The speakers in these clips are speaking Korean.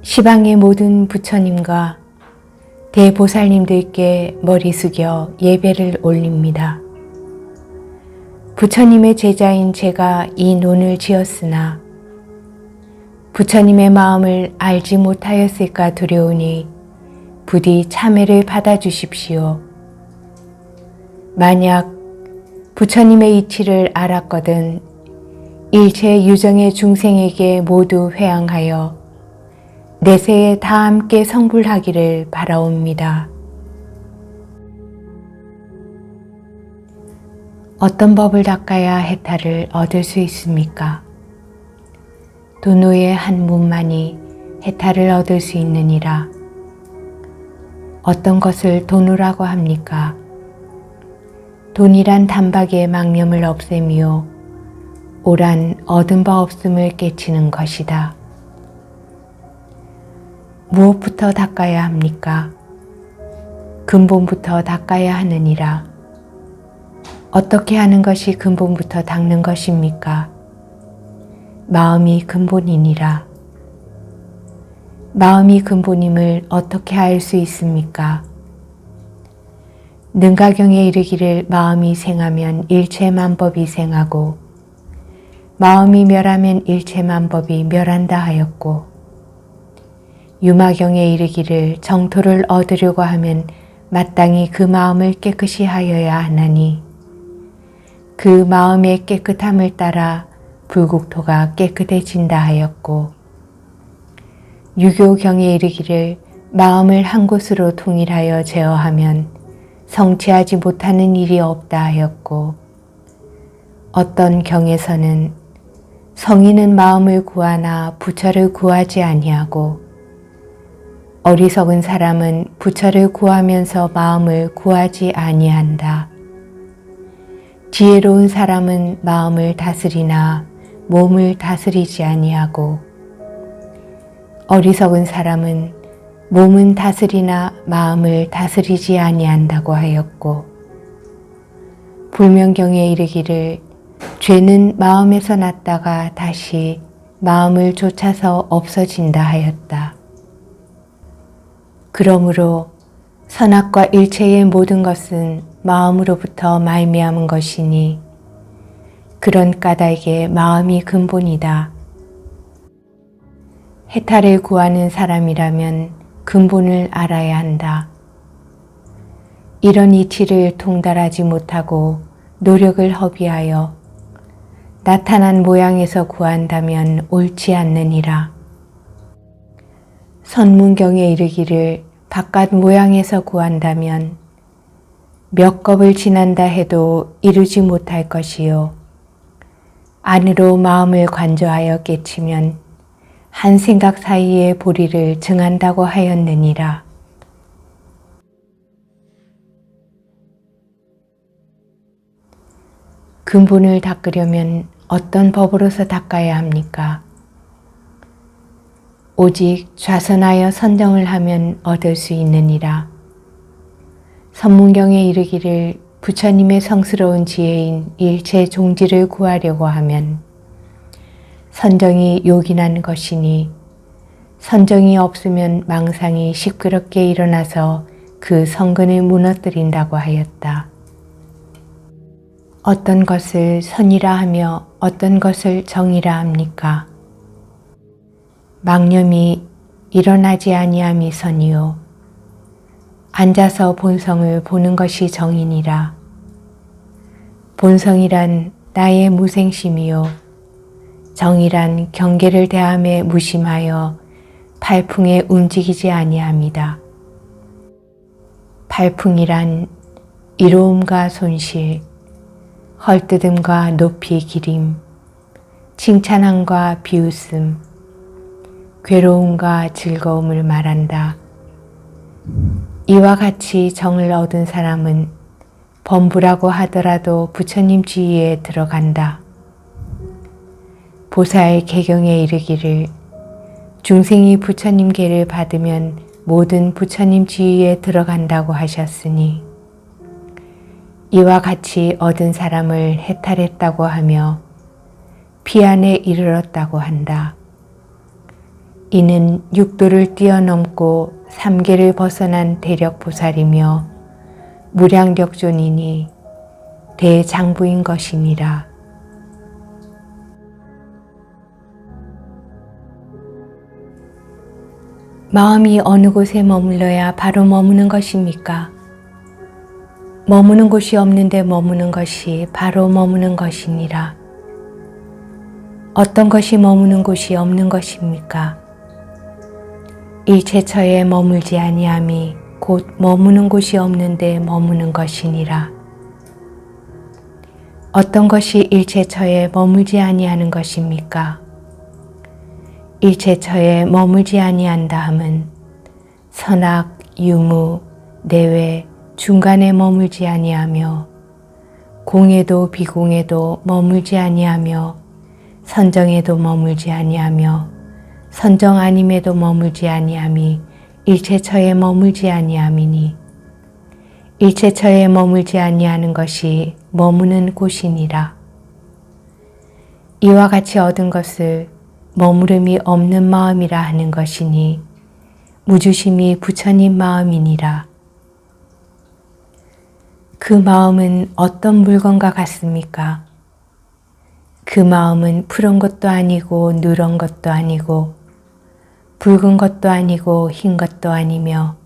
시방의 모든 부처님과 대보살님들께 머리 숙여 예배를 올립니다. 부처님의 제자인 제가 이 논을 지었으나 부처님의 마음을 알지 못하였을까 두려우니 부디 참회를 받아주십시오. 만약 부처님의 이치를 알았거든 일체 유정의 중생에게 모두 회항하여 내세에 다 함께 성불하기를 바라옵니다. 어떤 법을 닦아야 해탈을 얻을 수 있습니까? 도노의 한 문만이 해탈을 얻을 수 있느니라. 어떤 것을 도노라고 합니까? 돈이란 단박에 망념을 없애며 오란 얻은 바 없음을 깨치는 것이다. 무엇부터 닦아야 합니까? 근본부터 닦아야 하느니라. 어떻게 하는 것이 근본부터 닦는 것입니까? 마음이 근본이니라. 마음이 근본임을 어떻게 알 수 있습니까? 능가경에 이르기를 마음이 생하면 일체 만법이 생하고 마음이 멸하면 일체 만법이 멸한다 하였고 유마경에 이르기를 정토를 얻으려고 하면 마땅히 그 마음을 깨끗이 하여야 하나니 그 마음의 깨끗함을 따라 불국토가 깨끗해진다 하였고 유교경에 이르기를 마음을 한 곳으로 통일하여 제어하면 성취하지 못하는 일이 없다 하였고 어떤 경에서는 성인은 마음을 구하나 부처를 구하지 아니하고 어리석은 사람은 부처를 구하면서 마음을 구하지 아니한다. 지혜로운 사람은 마음을 다스리나 몸을 다스리지 아니하고 어리석은 사람은 몸은 다스리나 마음을 다스리지 아니한다고 하였고 불명경에 이르기를 죄는 마음에서 났다가 다시 마음을 쫓아서 없어진다 하였다. 그러므로 선악과 일체의 모든 것은 마음으로부터 말미암은 것이니 그런 까닭에 마음이 근본이다. 해탈을 구하는 사람이라면 근본을 알아야 한다. 이런 이치를 통달하지 못하고 노력을 허비하여 나타난 모양에서 구한다면 옳지 않느니라. 선문경에 이르기를 바깥 모양에서 구한다면 몇 겁을 지난다 해도 이루지 못할 것이요 안으로 마음을 관조하여 깨치면 한 생각 사이에 보리를 증한다고 하였느니라. 근본을 닦으려면 어떤 법으로서 닦아야 합니까? 오직 좌선하여 선정을 하면 얻을 수 있느니라. 선문경에 이르기를 부처님의 성스러운 지혜인 일체 종지를 구하려고 하면 선정이 요긴한 것이니 선정이 없으면 망상이 시끄럽게 일어나서 그 성근을 무너뜨린다고 하였다. 어떤 것을 선이라 하며 어떤 것을 정이라 합니까? 망념이 일어나지 아니함이 선이요 앉아서 본성을 보는 것이 정이니라. 본성이란 나의 무생심이요 정이란 경계를 대함에 무심하여 팔풍에 움직이지 아니함이다. 팔풍이란 이로움과 손실, 헐뜯음과 높이 기림, 칭찬함과 비웃음, 괴로움과 즐거움을 말한다. 이와 같이 정을 얻은 사람은 범부라고 하더라도 부처님 지위에 들어간다. 보살 개경에 이르기를 중생이 부처님 계를 받으면 모든 부처님 지위에 들어간다고 하셨으니 이와 같이 얻은 사람을 해탈했다고 하며 피안에 이르렀다고 한다. 이는 육도를 뛰어넘고 삼계를 벗어난 대력보살이며 무량력존이니 대장부인 것이니라. 마음이 어느 곳에 머물러야 바로 머무는 것입니까? 머무는 곳이 없는데 머무는 것이 바로 머무는 것이니라. 어떤 것이 머무는 곳이 없는 것입니까? 일체처에 머물지 아니함이 곧 머무는 곳이 없는데 머무는 것이니라. 어떤 것이 일체처에 머물지 아니하는 것입니까? 일체처에 머물지 아니한다 함은 선악, 유무, 내외, 중간에 머물지 아니하며 공에도 비공에도 머물지 아니하며 선정에도 머물지 아니하며 선정 아님에도 머물지 아니함이 일체처에 머물지 아니함이니 일체처에 머물지 아니하는 것이 머무는 곳이니라. 이와 같이 얻은 것을 머무름이 없는 마음이라 하는 것이니 무주심이 부처님 마음이니라. 그 마음은 어떤 물건과 같습니까? 그 마음은 푸른 것도 아니고 누런 것도 아니고 붉은 것도 아니고 흰 것도 아니며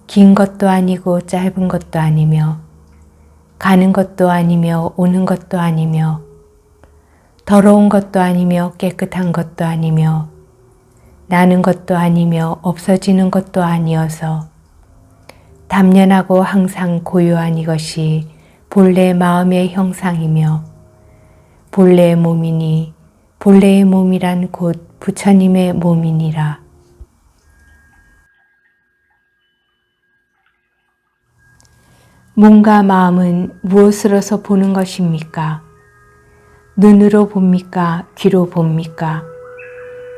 긴 것도 아니고 짧은 것도 아니며 가는 것도 아니며 오는 것도 아니며 더러운 것도 아니며 깨끗한 것도 아니며 나는 것도 아니며 없어지는 것도 아니어서 담연하고 항상 고요한 이것이 본래 마음의 형상이며 본래의 몸이니 본래의 몸이란 곧 부처님의 몸이니라. 몸과 마음은 무엇으로서 보는 것입니까? 눈으로 봅니까? 귀로 봅니까?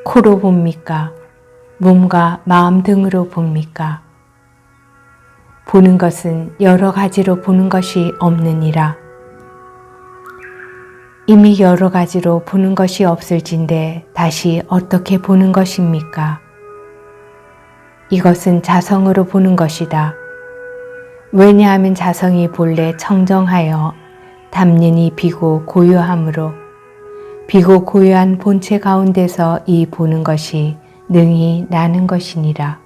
코로 봅니까? 몸과 마음 등으로 봅니까? 보는 것은 여러 가지로 보는 것이 없느니라. 이미 여러 가지로 보는 것이 없을진데 다시 어떻게 보는 것입니까? 이것은 자성으로 보는 것이다. 왜냐하면 자성이 본래 청정하여 담연히 비고 고요하므로 비고 고요한 본체 가운데서 이 보는 것이 능히 나는 것이니라.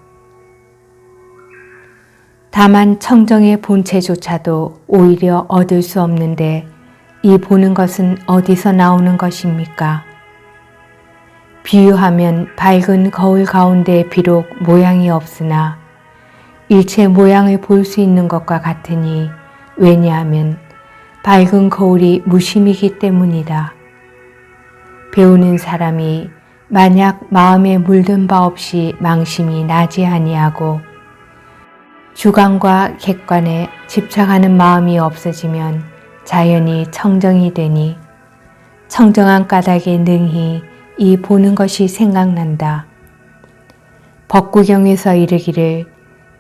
다만 청정의 본체조차도 오히려 얻을 수 없는데 이 보는 것은 어디서 나오는 것입니까? 비유하면 밝은 거울 가운데 비록 모양이 없으나 일체 모양을 볼 수 있는 것과 같으니 왜냐하면 밝은 거울이 무심이기 때문이다. 배우는 사람이 만약 마음에 물든 바 없이 망심이 나지 아니하고 주관과 객관에 집착하는 마음이 없어지면 자연히 청정이 되니 청정한 까닭에 능히 이 보는 것이 생각난다. 법구경에서 이르기를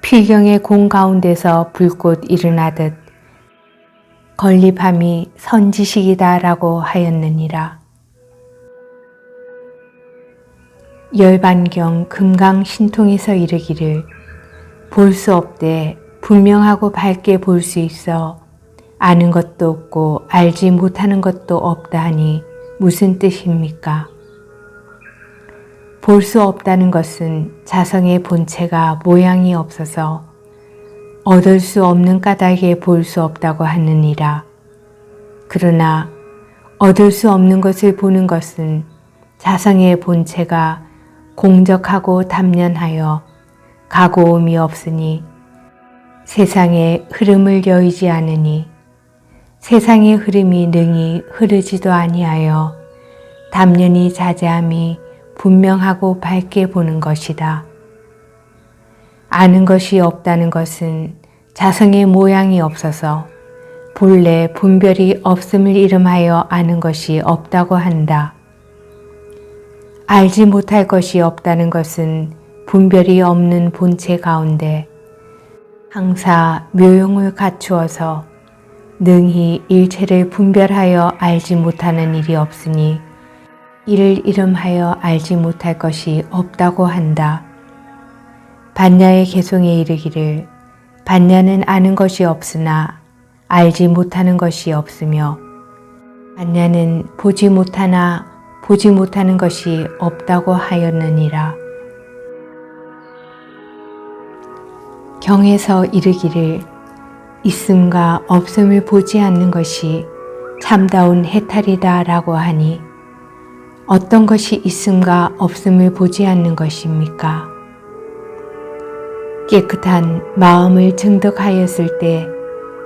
필경의 공 가운데서 불꽃 일어나듯 건립함이 선지식이다 라고 하였느니라. 열반경 금강신통에서 이르기를 볼 수 없되 분명하고 밝게 볼 수 있어 아는 것도 없고 알지 못하는 것도 없다 하니 무슨 뜻입니까? 볼 수 없다는 것은 자성의 본체가 모양이 없어서 얻을 수 없는 까닭에 볼 수 없다고 하느니라. 그러나 얻을 수 없는 것을 보는 것은 자성의 본체가 공적하고 담연하여 가고옴이 없으니 세상의 흐름을 여의지 않으니 세상의 흐름이 능히 흐르지도 아니하여 담연히 자제함이 분명하고 밝게 보는 것이다. 아는 것이 없다는 것은 자성의 모양이 없어서 본래 분별이 없음을 이름하여 아는 것이 없다고 한다. 알지 못할 것이 없다는 것은 분별이 없는 본체 가운데 항사 묘용을 갖추어서 능히 일체를 분별하여 알지 못하는 일이 없으니 이를 이름하여 알지 못할 것이 없다고 한다. 반야의 개송에 이르기를 반야는 아는 것이 없으나 알지 못하는 것이 없으며 반야는 보지 못하나 보지 못하는 것이 없다고 하였느니라. 경에서 이르기를 있음과 없음을 보지 않는 것이 참다운 해탈이다 라고 하니 어떤 것이 있음과 없음을 보지 않는 것입니까? 깨끗한 마음을 증득하였을 때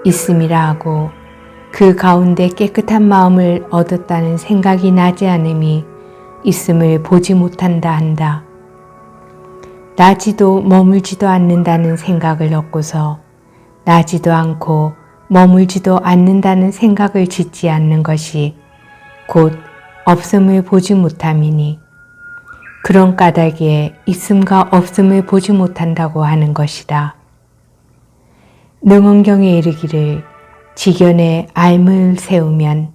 있음이라 하고 그 가운데 깨끗한 마음을 얻었다는 생각이 나지 않음이 있음을 보지 못한다 한다. 나지도 머물지도 않는다는 생각을 얻고서 나지도 않고 머물지도 않는다는 생각을 짓지 않는 것이 곧 없음을 보지 못함이니 그런 까닭에 있음과 없음을 보지 못한다고 하는 것이다. 능언경에 이르기를 지견에 알을 세우면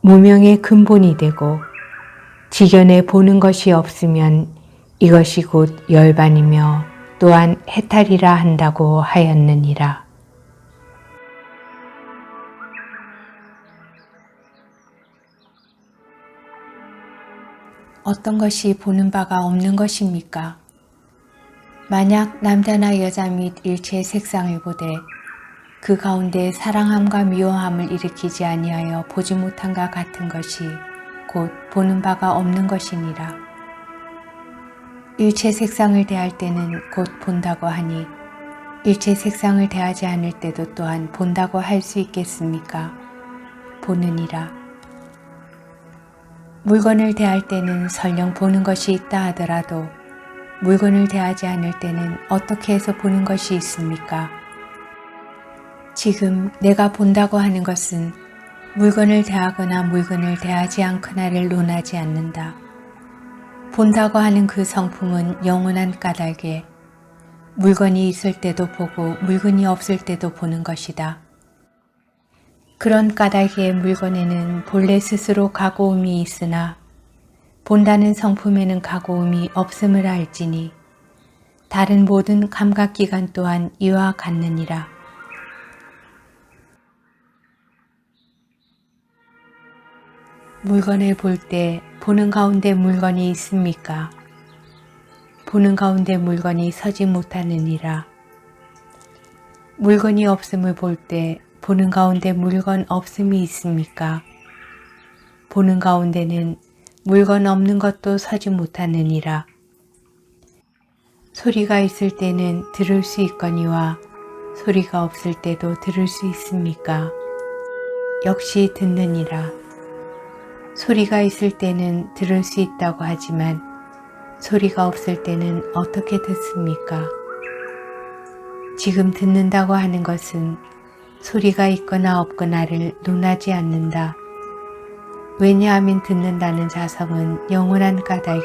무명의 근본이 되고 지견에 보는 것이 없으면 이것이 곧 열반이며 또한 해탈이라 한다고 하였느니라. 어떤 것이 보는 바가 없는 것입니까? 만약 남자나 여자 및 일체의 색상을 보되 그 가운데 사랑함과 미워함을 일으키지 아니하여 보지 못함과 같은 것이 곧 보는 바가 없는 것이니라. 일체 색상을 대할 때는 곧 본다고 하니 일체 색상을 대하지 않을 때도 또한 본다고 할 수 있겠습니까? 보느니라. 물건을 대할 때는 설령 보는 것이 있다 하더라도 물건을 대하지 않을 때는 어떻게 해서 보는 것이 있습니까? 지금 내가 본다고 하는 것은 물건을 대하거나 물건을 대하지 않거나를 논하지 않는다. 본다고 하는 그 성품은 영원한 까닭에 물건이 있을 때도 보고 물건이 없을 때도 보는 것이다. 그런 까닭의 물건에는 본래 스스로 가고움이 있으나 본다는 성품에는 가고움이 없음을 알지니 다른 모든 감각기관 또한 이와 같느니라. 물건을 볼 때 보는 가운데 물건이 있습니까? 보는 가운데 물건이 서지 못하느니라. 물건이 없음을 볼 때 보는 가운데 물건 없음이 있습니까? 보는 가운데는 물건 없는 것도 서지 못하느니라. 소리가 있을 때는 들을 수 있거니와 소리가 없을 때도 들을 수 있습니까? 역시 듣느니라. 소리가 있을 때는 들을 수 있다고 하지만 소리가 없을 때는 어떻게 듣습니까? 지금 듣는다고 하는 것은 소리가 있거나 없거나를 논하지 않는다. 왜냐하면 듣는다는 자성은 영원한 까닭에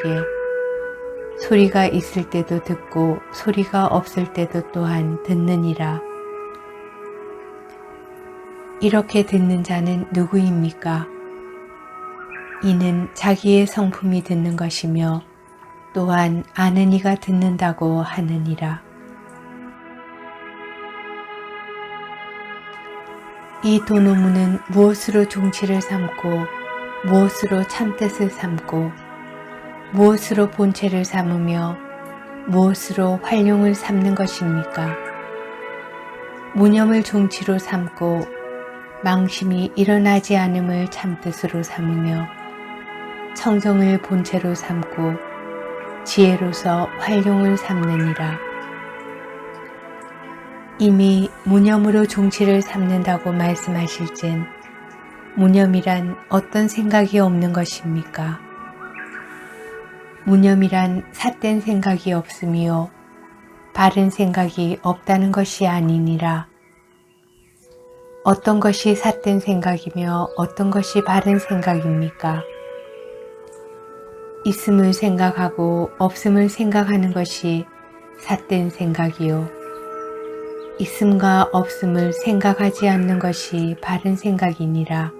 소리가 있을 때도 듣고 소리가 없을 때도 또한 듣느니라. 이렇게 듣는 자는 누구입니까? 이는 자기의 성품이 듣는 것이며 또한 아는 이가 듣는다고 하느니라. 이 도노무는 무엇으로 종치를 삼고 무엇으로 참뜻을 삼고 무엇으로 본체를 삼으며 무엇으로 활용을 삼는 것입니까? 무념을 종치로 삼고 망심이 일어나지 않음을 참뜻으로 삼으며 청정을 본체로 삼고 지혜로서 활용을 삼느니라. 이미 무념으로 종치를 삼는다고 말씀하실진 무념이란 어떤 생각이 없는 것입니까? 무념이란 삿된 생각이 없으며 바른 생각이 없다는 것이 아니니라. 어떤 것이 삿된 생각이며 어떤 것이 바른 생각입니까? 있음을 생각하고 없음을 생각하는 것이 삿된 생각이요. 있음과 없음을 생각하지 않는 것이 바른 생각이니라.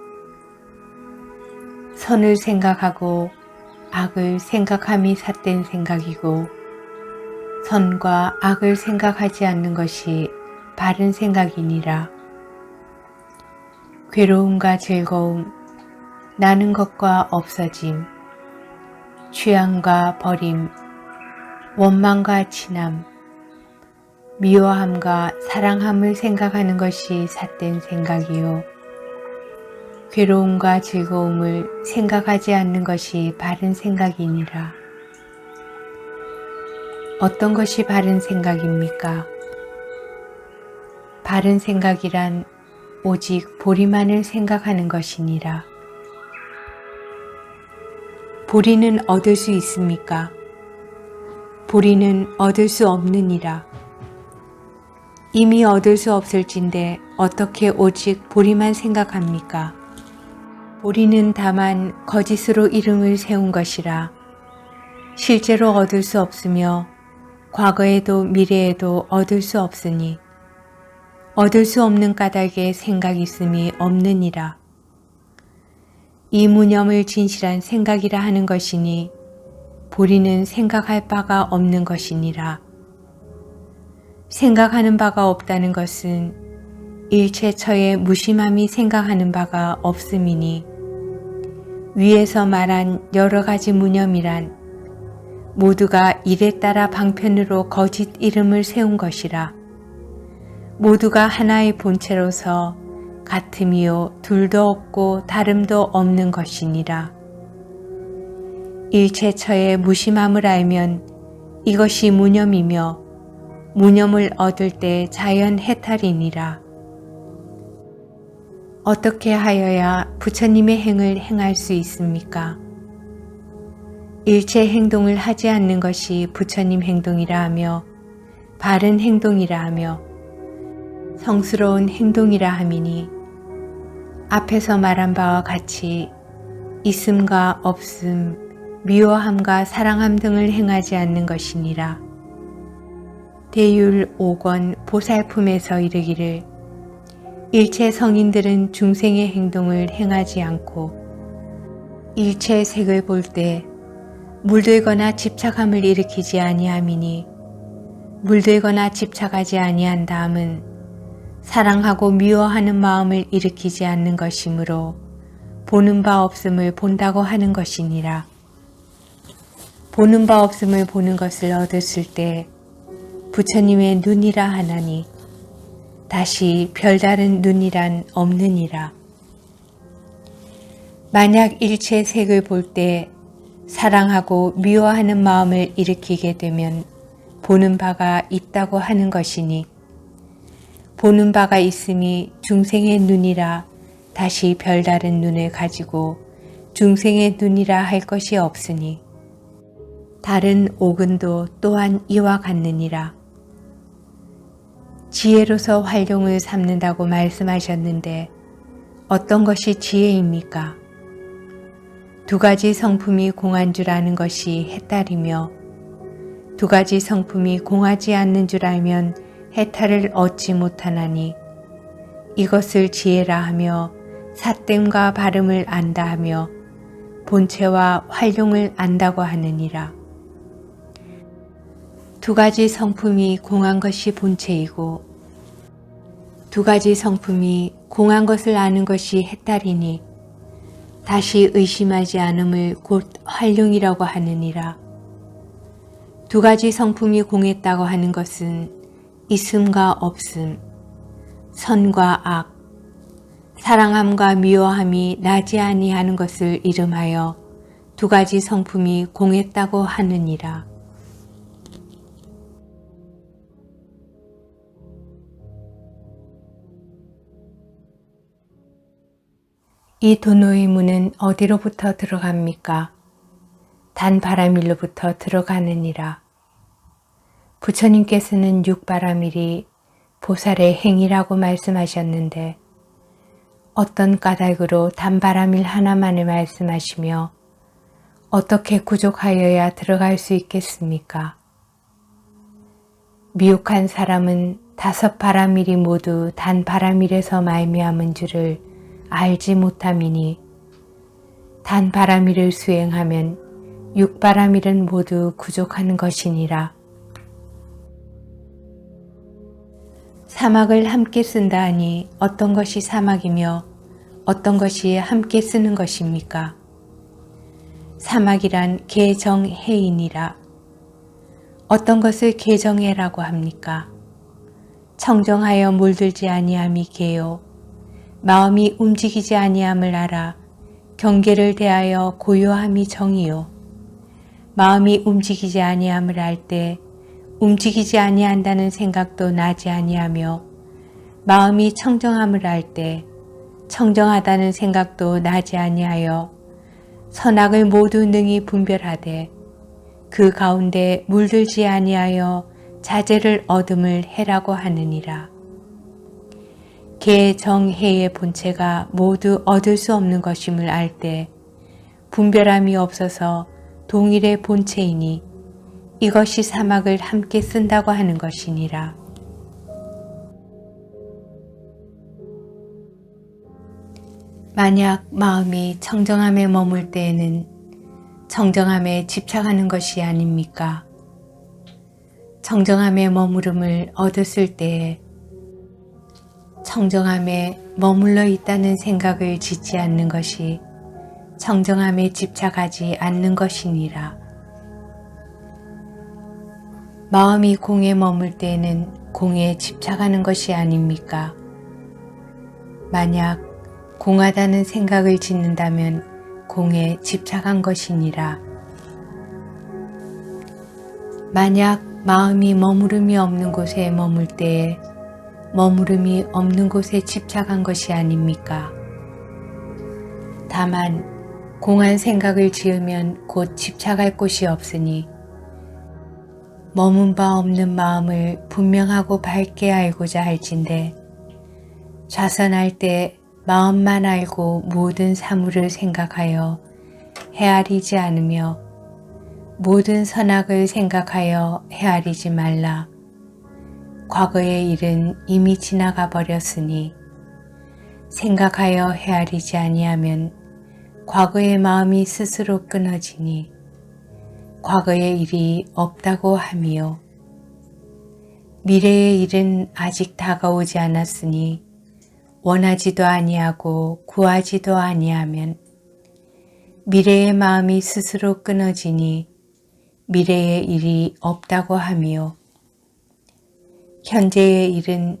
선을 생각하고 악을 생각함이 삿된 생각이고 선과 악을 생각하지 않는 것이 바른 생각이니라. 괴로움과 즐거움, 나는 것과 없어짐, 취함과 버림, 원망과 친함, 미워함과 사랑함을 생각하는 것이 삿된 생각이요. 괴로움과 즐거움을 생각하지 않는 것이 바른 생각이니라. 어떤 것이 바른 생각입니까? 바른 생각이란 오직 보리만을 생각하는 것이니라. 보리는 얻을 수 있습니까? 보리는 얻을 수 없느니라. 이미 얻을 수 없을진데 어떻게 오직 보리만 생각합니까? 보리는 다만 거짓으로 이름을 세운 것이라 실제로 얻을 수 없으며 과거에도 미래에도 얻을 수 없으니 얻을 수 없는 까닭에 생각 있음이 없느니라. 이 무념을 진실한 생각이라 하는 것이니 보리는 생각할 바가 없는 것이니라. 생각하는 바가 없다는 것은 일체처의 무심함이 생각하는 바가 없음이니 위에서 말한 여러 가지 무념이란 모두가 일에 따라 방편으로 거짓 이름을 세운 것이라. 모두가 하나의 본체로서 같음이요 둘도 없고 다름도 없는 것이니라. 일체처의 무심함을 알면 이것이 무념이며 무념을 얻을 때 자연 해탈이니라. 어떻게 하여야 부처님의 행을 행할 수 있습니까? 일체 행동을 하지 않는 것이 부처님 행동이라 하며 바른 행동이라 하며 성스러운 행동이라 함이니 앞에서 말한 바와 같이 있음과 없음, 미워함과 사랑함 등을 행하지 않는 것이니라. 대율 5권 보살품에서 이르기를 일체 성인들은 중생의 행동을 행하지 않고 일체 색을 볼 때 물들거나 집착함을 일으키지 아니함이니 물들거나 집착하지 아니한 다음은 사랑하고 미워하는 마음을 일으키지 않는 것이므로 보는 바 없음을 본다고 하는 것이니라. 보는 바 없음을 보는 것을 얻었을 때 부처님의 눈이라 하나니 다시 별다른 눈이란 없느니라. 만약 일체 색을 볼 때 사랑하고 미워하는 마음을 일으키게 되면 보는 바가 있다고 하는 것이니 보는 바가 있음이 중생의 눈이라 다시 별다른 눈을 가지고 중생의 눈이라 할 것이 없으니 다른 오근도 또한 이와 같느니라. 지혜로서 활용을 삼는다고 말씀하셨는데 어떤 것이 지혜입니까? 두 가지 성품이 공한 줄 아는 것이 해탈이며 두 가지 성품이 공하지 않는 줄 알면 해탈을 얻지 못하나니 이것을 지혜라 하며 삿됨과 발음을 안다 하며 본체와 활용을 안다고 하느니라. 두 가지 성품이 공한 것이 본체이고 두 가지 성품이 공한 것을 아는 것이 해탈이니 다시 의심하지 않음을 곧 활용이라고 하느니라. 두 가지 성품이 공했다고 하는 것은 있음과 없음, 선과 악, 사랑함과 미워함이 나지 아니하는 것을 이름하여 두 가지 성품이 공했다고 하느니라. 이 도노의 문은 어디로부터 들어갑니까? 단바라밀로부터 들어가느니라. 부처님께서는 육바라밀이 보살의 행위라고 말씀하셨는데 어떤 까닭으로 단바라밀 하나만을 말씀하시며 어떻게 구족하여야 들어갈 수 있겠습니까? 미혹한 사람은 5바라밀이 모두 단바라밀에서 말미암은 줄을 알지 못함이니 단 바람이를 수행하면 육바람일은 모두 구족하는 것이니라. 사막을 함께 쓴다 하니 어떤 것이 사막이며 어떤 것이 함께 쓰는 것입니까? 사막이란 개정해이니라. 어떤 것을 개정해라고 합니까? 청정하여 물들지 아니함이 개요. 마음이 움직이지 아니함을 알아 경계를 대하여 고요함이 정이요. 마음이 움직이지 아니함을 알 때 움직이지 아니한다는 생각도 나지 아니하며 마음이 청정함을 알 때 청정하다는 생각도 나지 아니하여 선악을 모두 능히 분별하되 그 가운데 물들지 아니하여 자제를 얻음을 해라고 하느니라. 개정해의 본체가 모두 얻을 수 없는 것임을 알 때 분별함이 없어서 동일의 본체이니 이것이 사막을 함께 쓴다고 하는 것이니라. 만약 마음이 청정함에 머물 때에는 청정함에 집착하는 것이 아닙니까? 청정함에 머무름을 얻었을 때에 청정함에 머물러 있다는 생각을 짓지 않는 것이 청정함에 집착하지 않는 것이니라. 마음이 공에 머물 때에는 공에 집착하는 것이 아닙니까? 만약 공하다는 생각을 짓는다면 공에 집착한 것이니라. 만약 마음이 머무름이 없는 곳에 머물 때에 머무름이 없는 곳에 집착한 것이 아닙니까? 다만 공한 생각을 지으면 곧 집착할 곳이 없으니 머문 바 없는 마음을 분명하고 밝게 알고자 할진대 좌선할 때 마음만 알고 모든 사물을 생각하여 헤아리지 않으며 모든 선악을 생각하여 헤아리지 말라. 과거의 일은 이미 지나가 버렸으니 생각하여 헤아리지 아니하면 과거의 마음이 스스로 끊어지니 과거의 일이 없다고 함이요. 미래의 일은 아직 다가오지 않았으니 원하지도 아니하고 구하지도 아니하면 미래의 마음이 스스로 끊어지니 미래의 일이 없다고 함이요. 현재의 일은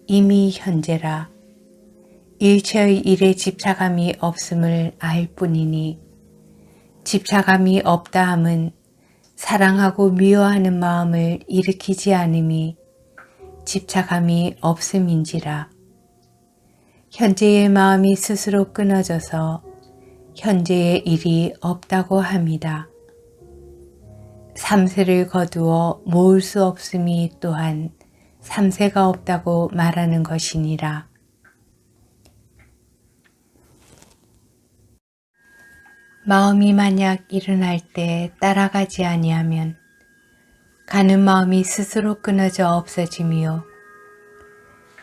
이미 현재라. 일체의 일에 집착함이 없음을 알 뿐이니 집착함이 없다 함은 사랑하고 미워하는 마음을 일으키지 않음이 집착함이 없음인지라. 현재의 마음이 스스로 끊어져서 현재의 일이 없다고 합니다. 삼세를 거두어 모을 수 없음이 또한 삼세가 없다고 말하는 것이니라. 마음이 만약 일어날 때 따라가지 아니하면 가는 마음이 스스로 끊어져 없어짐이요.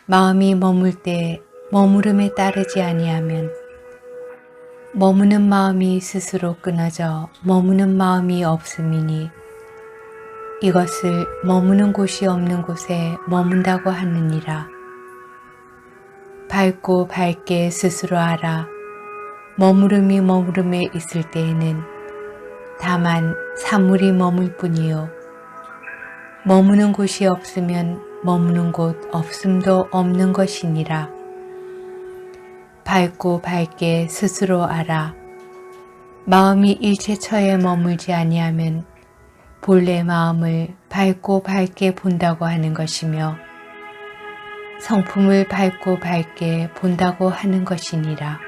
마음이 머물 때 머무름에 따르지 아니하면 머무는 마음이 스스로 끊어져 머무는 마음이 없음이니 이것을 머무는 곳이 없는 곳에 머문다고 하느니라. 밝고 밝게 스스로 알아 머무름이 머무름에 있을 때에는 다만 사물이 머물 뿐이요. 머무는 곳이 없으면 머무는 곳 없음도 없는 것이니라. 밝고 밝게 스스로 알아 마음이 일체처에 머물지 아니하면 본래 마음을 밝고 밝게 본다고 하는 것이며 성품을 밝고 밝게 본다고 하는 것이니라.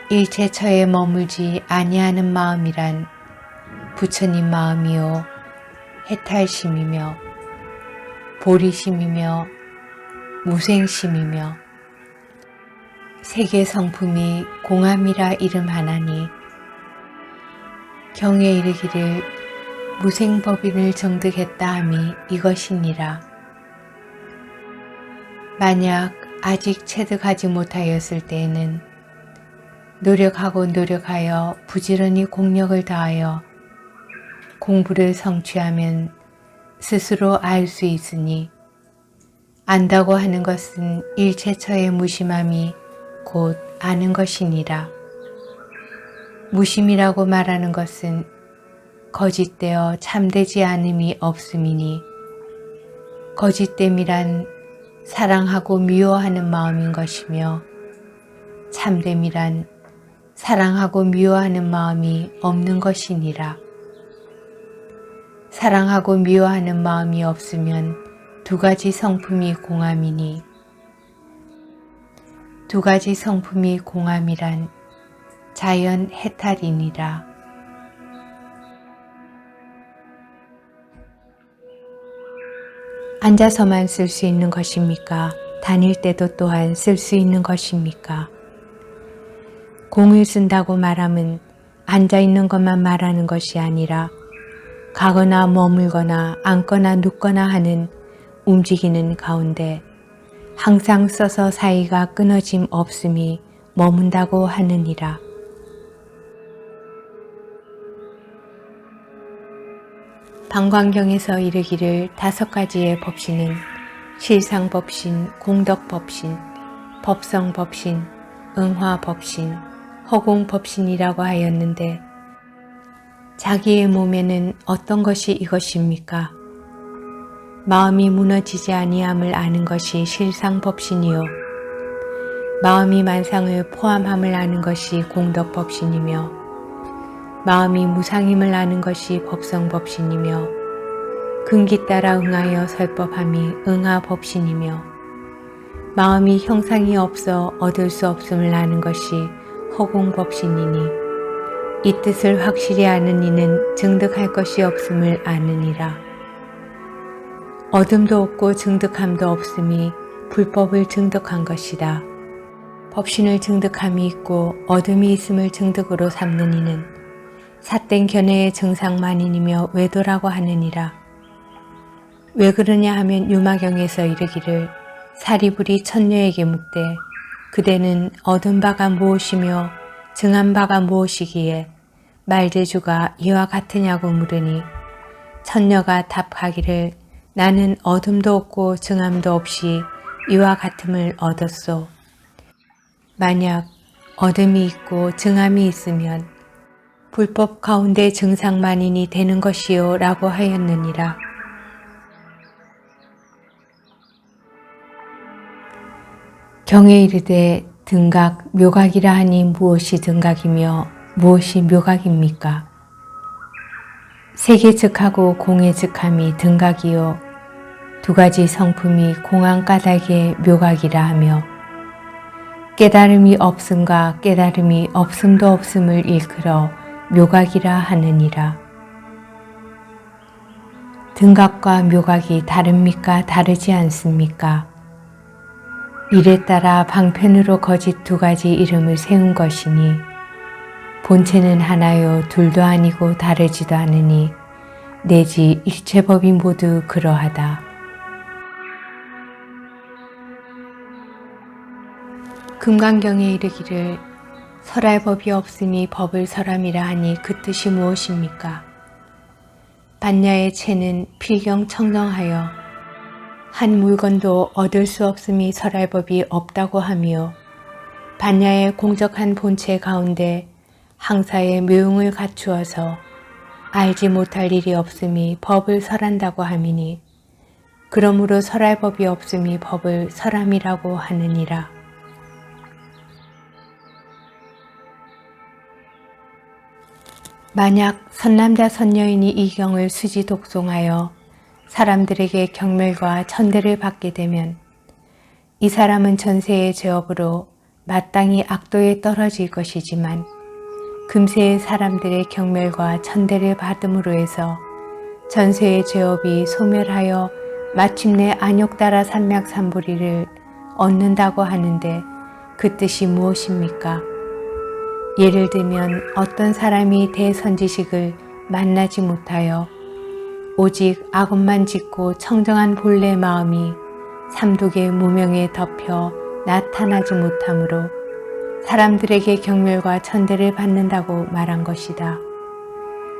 일체처에 머물지 아니하는 마음이란 부처님 마음이요 해탈심이며 보리심이며 무생심이며 세계 성품이 공함이라 이름하나니 경에 이르기를 무생법인을 정득했다 함이 이것이니라. 만약 아직 체득하지 못하였을 때에는 노력하여 부지런히 공력을 다하여 공부를 성취하면 스스로 알 수 있으니 안다고 하는 것은 일체처의 무심함이 곧 아는 것이니라. 무심이라고 말하는 것은 거짓되어 참되지 않음이 없음이니 거짓됨이란 사랑하고 미워하는 마음인 것이며 참됨이란 사랑하고 미워하는 마음이 없는 것이니라. 사랑하고 미워하는 마음이 없으면 두 가지 성품이 공함이니 두 가지 성품이 공함이란 자연 해탈이니라. 앉아서만 쓸 수 있는 것입니까? 다닐 때도 또한 쓸 수 있는 것입니까? 공을 쓴다고 말함은 앉아 있는 것만 말하는 것이 아니라 가거나 머물거나 앉거나 눕거나 하는 움직이는 가운데 항상 써서 사이가 끊어짐 없음이 머문다고 하느니라. 방광경에서 이르기를 5가지의 법신은 실상법신, 공덕법신, 법성법신, 응화법신, 허공법신이라고 하였는데 자기의 몸에는 어떤 것이 이것입니까? 마음이 무너지지 아니함을 아는 것이 실상법신이요 마음이 만상을 포함함을 아는 것이 공덕법신이며 마음이 무상임을 아는 것이 법성법신이며 근기 따라 응하여 설법함이 응하법신이며 마음이 형상이 없어 얻을 수 없음을 아는 것이 허공법신이니 이 뜻을 확실히 아는 이는 증득할 것이 없음을 아느니라. 어둠도 없고 증득함도 없음이 불법을 증득한 것이다. 법신을 증득함이 있고 어둠이 있음을 증득으로 삼는 이는 삿된 견해의 정상만인이며 외도라고 하느니라. 왜 그러냐 하면 유마경에서 이르기를 사리불이 천녀에게 묻되 그대는 얻은 바가 무엇이며 증한 바가 무엇이기에 말재주가 이와 같으냐고 물으니 천녀가 답하기를 나는 어둠도 없고 증함도 없이 이와 같음을 얻었소. 만약 어둠이 있고 증함이 있으면 불법 가운데 증상만인이 되는 것이요 라고 하였느니라. 경에 이르되 등각, 묘각이라 하니 무엇이 등각이며 무엇이 묘각입니까? 세계즉하고 공예즉함이 등각이요 2가지 성품이 공한 까닭의 묘각이라 하며 깨달음이 없음과 깨달음이 없음도 없음을 일컬어 묘각이라 하느니라. 등각과 묘각이 다릅니까? 다르지 않습니까? 일에 따라 방편으로 거짓 2가지 이름을 세운 것이니 본체는 하나요 둘도 아니고 다르지도 않으니 내지 일체법이 모두 그러하다. 금강경에 이르기를 설할법이 없으니 법을 설함이라 하니 그 뜻이 무엇입니까? 반야의 체는 필경청정하여 한 물건도 얻을 수 없음이 설할법이 없다고 하며 반야의 공적한 본체 가운데 항사의 묘용을 갖추어서 알지 못할 일이 없음이 법을 설한다고 함이니 그러므로 설할 법이 없음이 법을 설함이라고 하느니라. 만약 선남자 선여인이 이 경을 수지 독송하여 사람들에게 경멸과 천대를 받게 되면 이 사람은 전세의 죄업으로 마땅히 악도에 떨어질 것이지만 금세의 사람들의 경멸과 천대를 받음으로 해서 전세의 죄업이 소멸하여 마침내 안욕따라 삼맥삼보리를 얻는다고 하는데 그 뜻이 무엇입니까? 예를 들면 어떤 사람이 대선지식을 만나지 못하여 오직 악업만 짓고 청정한 본래 마음이 삼독의 무명에 덮여 나타나지 못하므로 사람들에게 경멸과 천대를 받는다고 말한 것이다.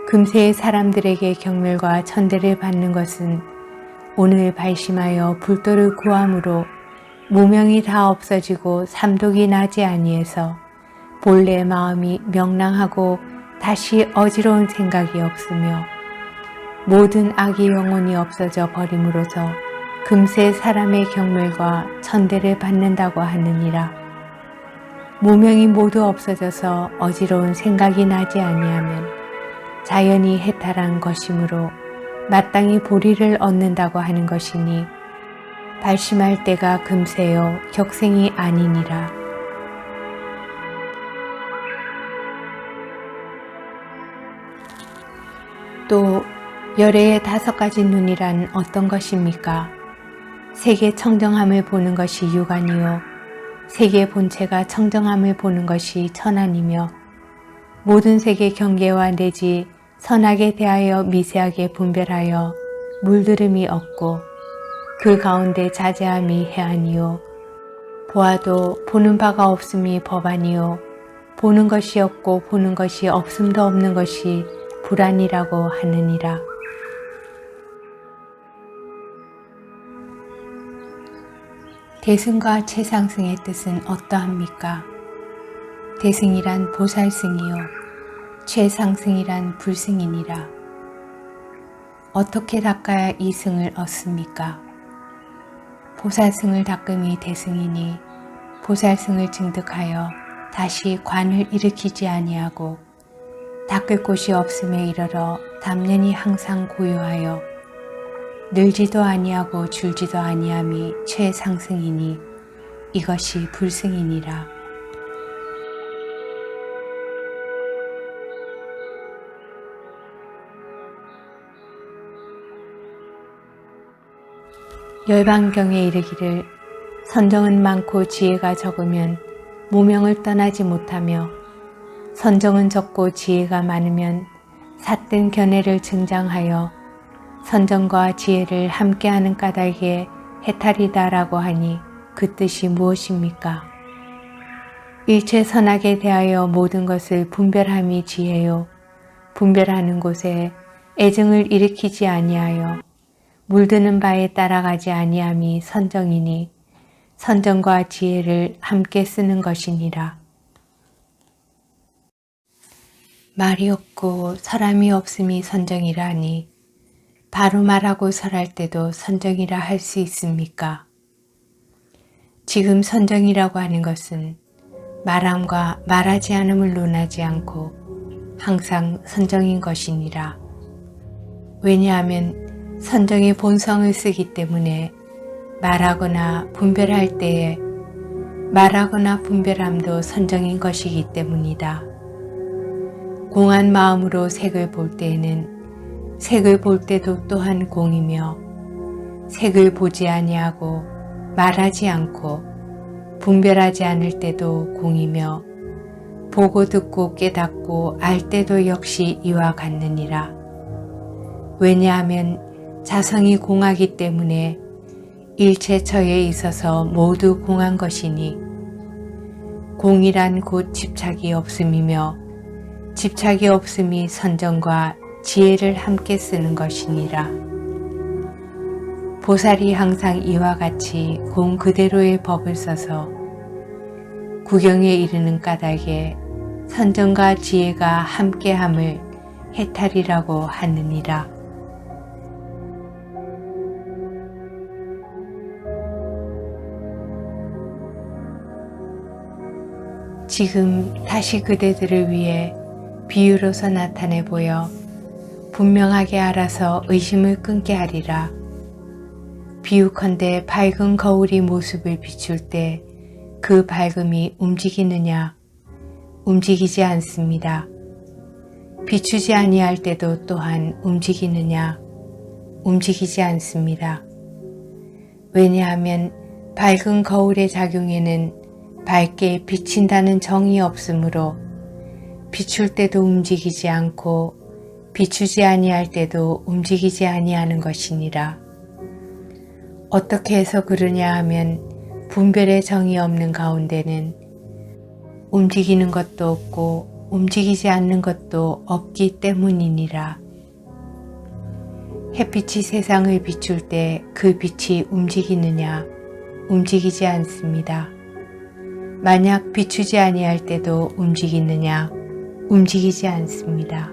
금세의 사람들에게 경멸과 천대를 받는 것은 오늘 발심하여 불도를 구함으로 무명이 다 없어지고 삼독이 나지 아니해서 본래 마음이 명랑하고 다시 어지러운 생각이 없으며 모든 악이 영원히 없어져 버림으로써 금세 사람의 경멸과 천대를 받는다고 하느니라. 무명이 모두 없어져서 어지러운 생각이 나지 아니하면 자연히 해탈한 것이므로 마땅히 보리를 얻는다고 하는 것이니 발심할 때가 금세요 격생이 아니니라. 또 열애의 5가지 눈이란 어떤 것입니까? 세계 청정함을 보는 것이 육안이요 세계 본체가 청정함을 보는 것이 천안이며 모든 세계 경계와 내지 선악에 대하여 미세하게 분별하여 물들음이 없고 그 가운데 자제함이 해안이요 보아도 보는 바가 없음이 법안이요 보는 것이 없고 보는 것이 없음도 없는 것이 불안이라고 하느니라. 대승과 최상승의 뜻은 어떠합니까? 대승이란 보살승이요 최상승이란 불승이니라. 어떻게 닦아야 이 승을 얻습니까? 보살승을 닦음이 대승이니 보살승을 증득하여 다시 관을 일으키지 아니하고 닦을 곳이 없음에 이르러 담년이 항상 고요하여 늘지도 아니하고 줄지도 아니함이 최상승이니 이것이 불승이니라. 열반경에 이르기를 선정은 많고 지혜가 적으면 무명을 떠나지 못하며 선정은 적고 지혜가 많으면 삿된 견해를 증장하여 선정과 지혜를 함께하는 까닭에 해탈이다라고 하니 그 뜻이 무엇입니까? 일체 선악에 대하여 모든 것을 분별함이 지혜요 분별하는 곳에 애증을 일으키지 아니하여 물드는 바에 따라가지 아니함이 선정이니 선정과 지혜를 함께 쓰는 것이니라. 말이 없고 사람이 없음이 선정이라니 바로 말하고 설할 때도 선정이라 할 수 있습니까? 지금 선정이라고 하는 것은 말함과 말하지 않음을 논하지 않고 항상 선정인 것이니라. 왜냐하면 선정의 본성을 쓰기 때문에 말하거나 분별할 때에 말하거나 분별함도 선정인 것이기 때문이다. 공한 마음으로 색을 볼 때에는 색을 볼 때도 또한 공이며 색을 보지 아니하고 말하지 않고 분별하지 않을 때도 공이며 보고 듣고 깨닫고 알 때도 역시 이와 같느니라. 왜냐하면 자성이 공하기 때문에 일체처에 있어서 모두 공한 것이니 공이란 곧 집착이 없음이며 집착이 없음이 선정과 지혜를 함께 쓰는 것이니라. 보살이 항상 이와 같이 공 그대로의 법을 써서 구경에 이르는 까닭에 선정과 지혜가 함께함을 해탈이라고 하느니라. 지금 다시 그대들을 위해 비유로서 나타내 보여 분명하게 알아서 의심을 끊게 하리라. 비유컨대 밝은 거울이 모습을 비출 때 그 밝음이 움직이느냐? 움직이지 않습니다. 비추지 아니할 때도 또한 움직이느냐? 움직이지 않습니다. 왜냐하면 밝은 거울의 작용에는 밝게 비친다는 정이 없으므로 비출 때도 움직이지 않고 비추지 아니할 때도 움직이지 아니하는 것이니라. 어떻게 해서 그러냐 하면 분별의 정이 없는 가운데는 움직이는 것도 없고 움직이지 않는 것도 없기 때문이니라. 햇빛이 세상을 비출 때 그 빛이 움직이느냐? 움직이지 않습니다. 만약 비추지 아니할 때도 움직이느냐? 움직이지 않습니다.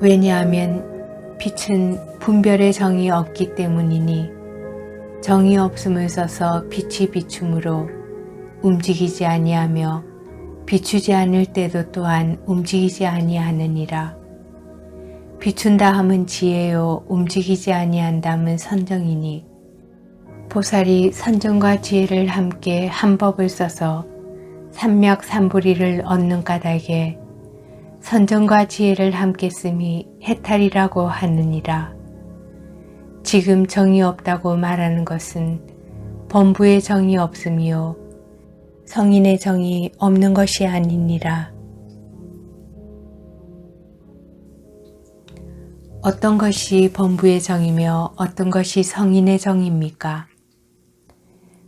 왜냐하면 빛은 분별의 정이 없기 때문이니 정이 없음을 써서 빛이 비춤으로 움직이지 아니하며 비추지 않을 때도 또한 움직이지 아니하느니라. 비춘다 함은 지혜요 움직이지 아니한다 함은 선정이니 보살이 선정과 지혜를 함께 한 법을 써서 삼맥삼불이를 얻는 까닭에 선정과 지혜를 함께 씀이 해탈이라고 하느니라. 지금 정이 없다고 말하는 것은 범부의 정이 없음이요 성인의 정이 없는 것이 아니니라. 어떤 것이 범부의 정이며 어떤 것이 성인의 정입니까?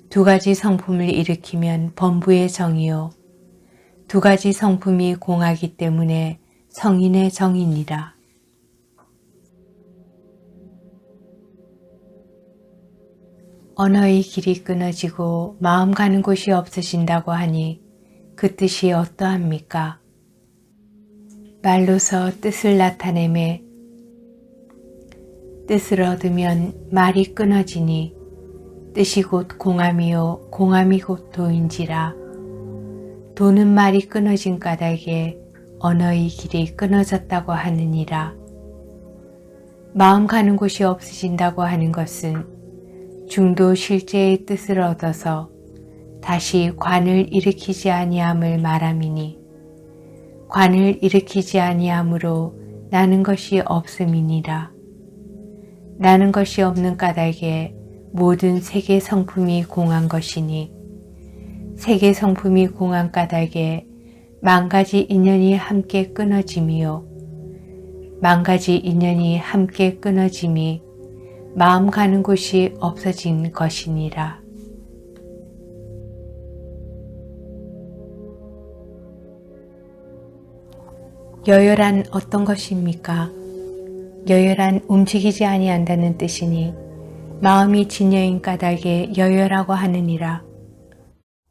두 가지 성품을 일으키면 범부의 정이요 두 가지 성품이 공하기 때문에 성인의 정이니라. 언어의 길이 끊어지고 마음 가는 곳이 없어진다고 하니 그 뜻이 어떠합니까? 말로서 뜻을 나타내매 뜻을 얻으면 말이 끊어지니 뜻이 곧 공함이요 공함이 곧 도인지라. 도는 말이 끊어진 까닭에 언어의 길이 끊어졌다고 하느니라. 마음 가는 곳이 없어진다고 하는 것은 중도 실제의 뜻을 얻어서 다시 관을 일으키지 아니함을 말함이니 관을 일으키지 아니함으로 나는 것이 없음이니라. 나는 것이 없는 까닭에 모든 세계 성품이 공한 것이니 세계 성품이 공한 까닭에 만가지 인연이 함께 끊어짐이요 만가지 인연이 함께 끊어짐이 마음 가는 곳이 없어진 것이니라. 여열한 어떤 것입니까? 여열한 움직이지 아니한다는 뜻이니 마음이 진여인 까닭에 여열하고 하느니라.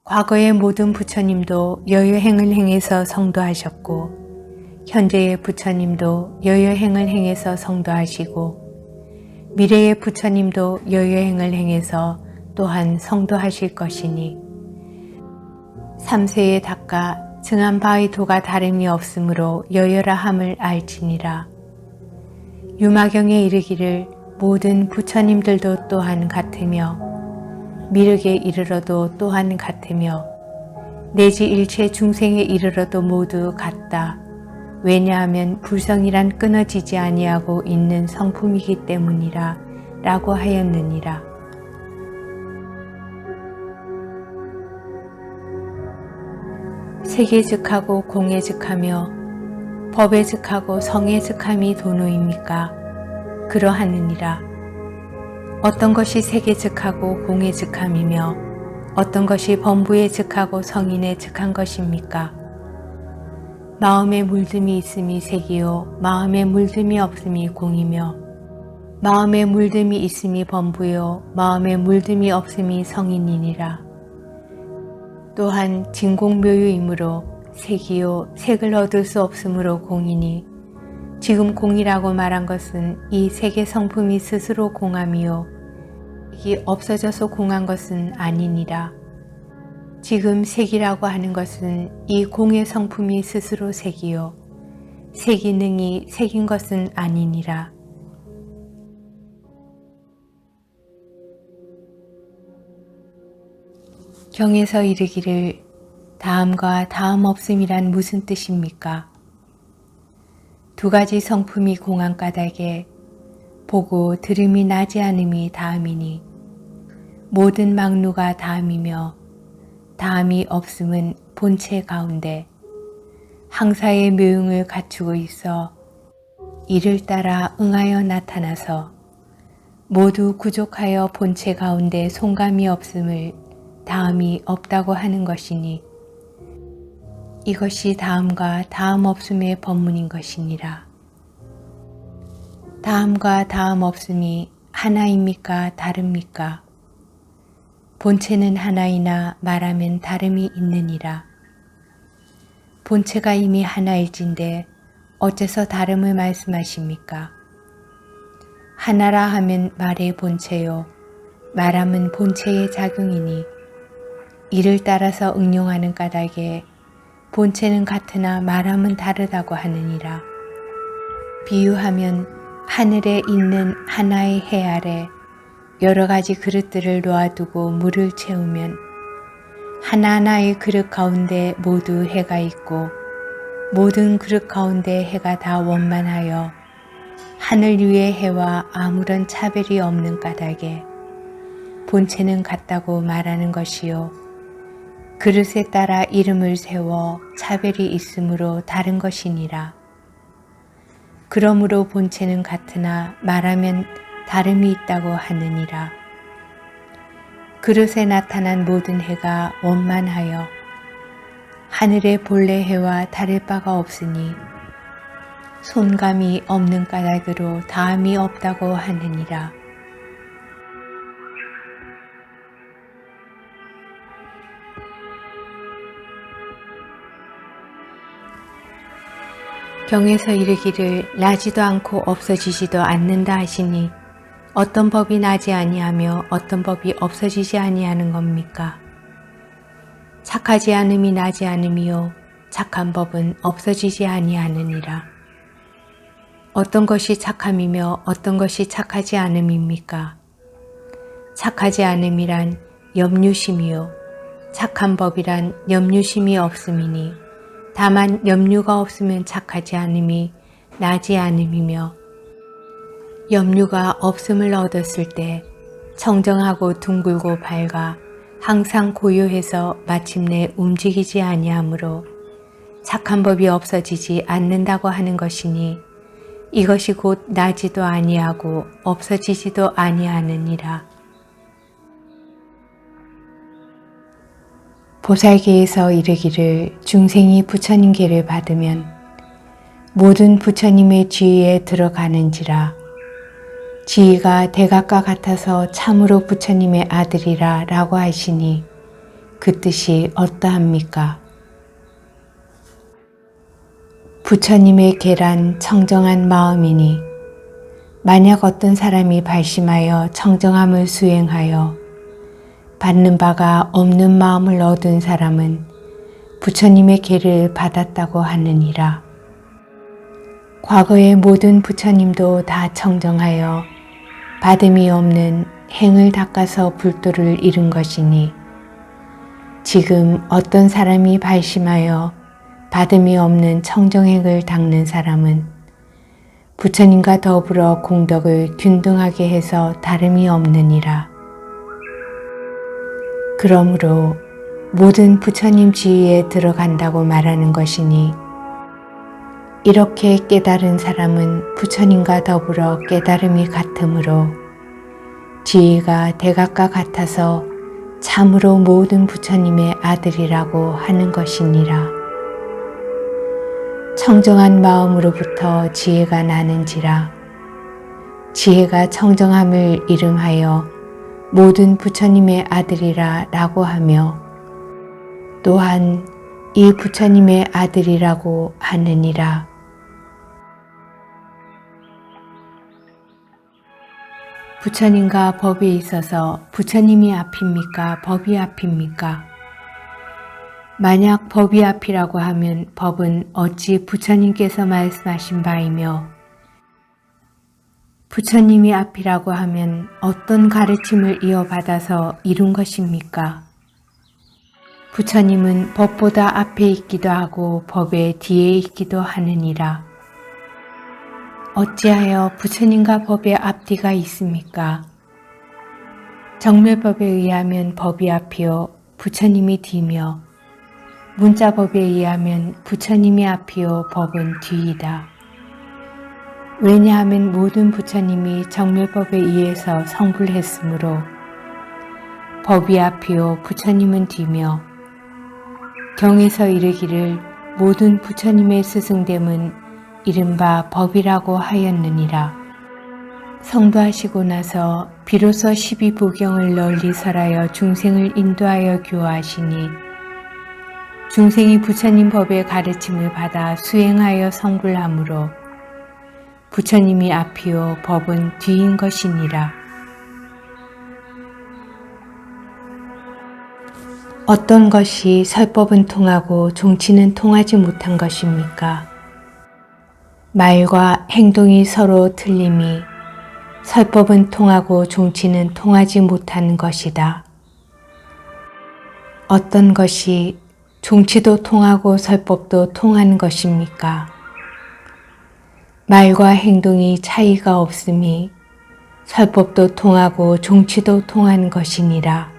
과거의 모든 부처님도 여여행을 행해서 성도하셨고 현재의 부처님도 여여행을 행해서 성도하시고 미래의 부처님도 여여행을 행해서 또한 성도하실 것이니 삼세에 닦아 증한 바의 도가 다름이 없으므로 여여라함을 알지니라. 유마경에 이르기를 모든 부처님들도 또한 같으며 미륵에 이르러도 또한 같으며 내지 일체 중생에 이르러도 모두 같다. 왜냐하면 불성이란 끊어지지 아니하고 있는 성품이기 때문이라 라고 하였느니라. 세계즉하고 공예즉하며 법예즉하고 성예즉함이 도노입니까? 그러하느니라. 어떤 것이 세계즉하고 공예즉함이며 어떤 것이 범부예즉하고 성인예즉한 것입니까? 마음에 물듦이 있음이 색이요 마음에 물듦이 없음이 공이며 마음에 물듦이 있음이 범부요 마음에 물듦이 없음이 성인이니라. 또한 진공묘유이므로 색이요 색을 얻을 수 없으므로 공이니 지금 공이라고 말한 것은 이 색의 성품이 스스로 공함이요 색이 없어져서 공한 것은 아니니라. 지금 색이라고 하는 것은 이 공의 성품이 스스로 색이요 색이 능히 색인 것은 아니니라. 경에서 이르기를 다음과 다음 없음이란 무슨 뜻입니까? 두 가지 성품이 공한 까닭에 보고 들음이 나지 않음이 다음이니 모든 막루가 다음이며 다음이 없음은 본체 가운데 항사의 묘용을 갖추고 있어 이를 따라 응하여 나타나서 모두 구족하여 본체 가운데 송감이 없음을 다음이 없다고 하는 것이니 이것이 다음과 다음 없음의 법문인 것이니라. 다음과 다음 없음이 하나입니까 다릅니까? 본체는 하나이나 말하면 다름이 있느니라. 본체가 이미 하나일진데 어째서 다름을 말씀하십니까? 하나라 하면 말의 본체요, 말함은 본체의 작용이니 이를 따라서 응용하는 까닭에 본체는 같으나 말함은 다르다고 하느니라. 비유하면 하늘에 있는 하나의 해 아래 여러 가지 그릇들을 놓아두고 물을 채우면 하나하나의 그릇 가운데 모두 해가 있고 모든 그릇 가운데 해가 다 원만하여 하늘 위의 해와 아무런 차별이 없는 까닭에 본체는 같다고 말하는 것이요, 그릇에 따라 이름을 세워 차별이 있으므로 다른 것이니라. 그러므로 본체는 같으나 말하면 다름이 있다고 하느니라. 그릇에 나타난 모든 해가 원만하여 하늘의 본래 해와 다를 바가 없으니 손감이 없는 까닭으로 다함이 없다고 하느니라. 경에서 이르기를 나지도 않고 없어지지도 않는다 하시니 어떤 법이 나지 아니하며 어떤 법이 없어지지 아니하는 겁니까? 착하지 않음이 나지 않음이요, 착한 법은 없어지지 아니하느니라. 어떤 것이 착함이며 어떤 것이 착하지 않음입니까? 착하지 않음이란 염류심이요, 착한 법이란 염류심이 없음이니 다만 염류가 없으면 착하지 않음이 나지 않음이며 염류가 없음을 얻었을 때 청정하고 둥글고 밝아 항상 고요해서 마침내 움직이지 아니하므로 착한 법이 없어지지 않는다고 하는 것이니 이것이 곧 나지도 아니하고 없어지지도 아니하느니라. 보살계에서 이르기를 중생이 부처님 계를 받으면 모든 부처님의 지위에 들어가는지라. 지위가 대각과 같아서 참으로 부처님의 아들이라 라고 하시니 그 뜻이 어떠합니까? 부처님의 계란 청정한 마음이니 만약 어떤 사람이 발심하여 청정함을 수행하여 받는 바가 없는 마음을 얻은 사람은 부처님의 계를 받았다고 하느니라. 과거의 모든 부처님도 다 청정하여 받음이 없는 행을 닦아서 불도를 이룬 것이니 지금 어떤 사람이 발심하여 받음이 없는 청정행을 닦는 사람은 부처님과 더불어 공덕을 균등하게 해서 다름이 없느니라. 그러므로 모든 부처님 지위에 들어간다고 말하는 것이니 이렇게 깨달은 사람은 부처님과 더불어 깨달음이 같으므로 지위가 대각과 같아서 참으로 모든 부처님의 아들이라고 하는 것이니라. 청정한 마음으로부터 지혜가 나는지라. 지혜가 청정함을 이름하여 모든 부처님의 아들이라 라고 하며 또한 이 부처님의 아들이라고 하느니라. 부처님과 법에 있어서 부처님이 앞입니까? 법이 앞입니까? 만약 법이 앞이라고 하면 법은 어찌 부처님께서 말씀하신 바이며 부처님이 앞이라고 하면 어떤 가르침을 이어받아서 이룬 것입니까? 부처님은 법보다 앞에 있기도 하고 법의 뒤에 있기도 하느니라. 어찌하여 부처님과 법의 앞뒤가 있습니까? 정멸법에 의하면 법이 앞이요 부처님이 뒤며 문자법에 의하면 부처님이 앞이요 법은 뒤이다. 왜냐하면 모든 부처님이 정멸법에 의해서 성불했으므로 법이 앞이요 부처님은 뒤며 경에서 이르기를 모든 부처님의 스승됨은 이른바 법이라고 하였느니라. 성도하시고 나서 비로소 12부경을 널리 설하여 중생을 인도하여 교화하시니 중생이 부처님 법의 가르침을 받아 수행하여 성불하므로 부처님이 앞이요 법은 뒤인 것이니라. 어떤 것이 설법은 통하고 종치는 통하지 못한 것입니까? 말과 행동이 서로 틀림이 설법은 통하고 종치는 통하지 못하는 것이다. 어떤 것이 종치도 통하고 설법도 통하는 것입니까? 말과 행동이 차이가 없음이 설법도 통하고 종치도 통하는 것이니라.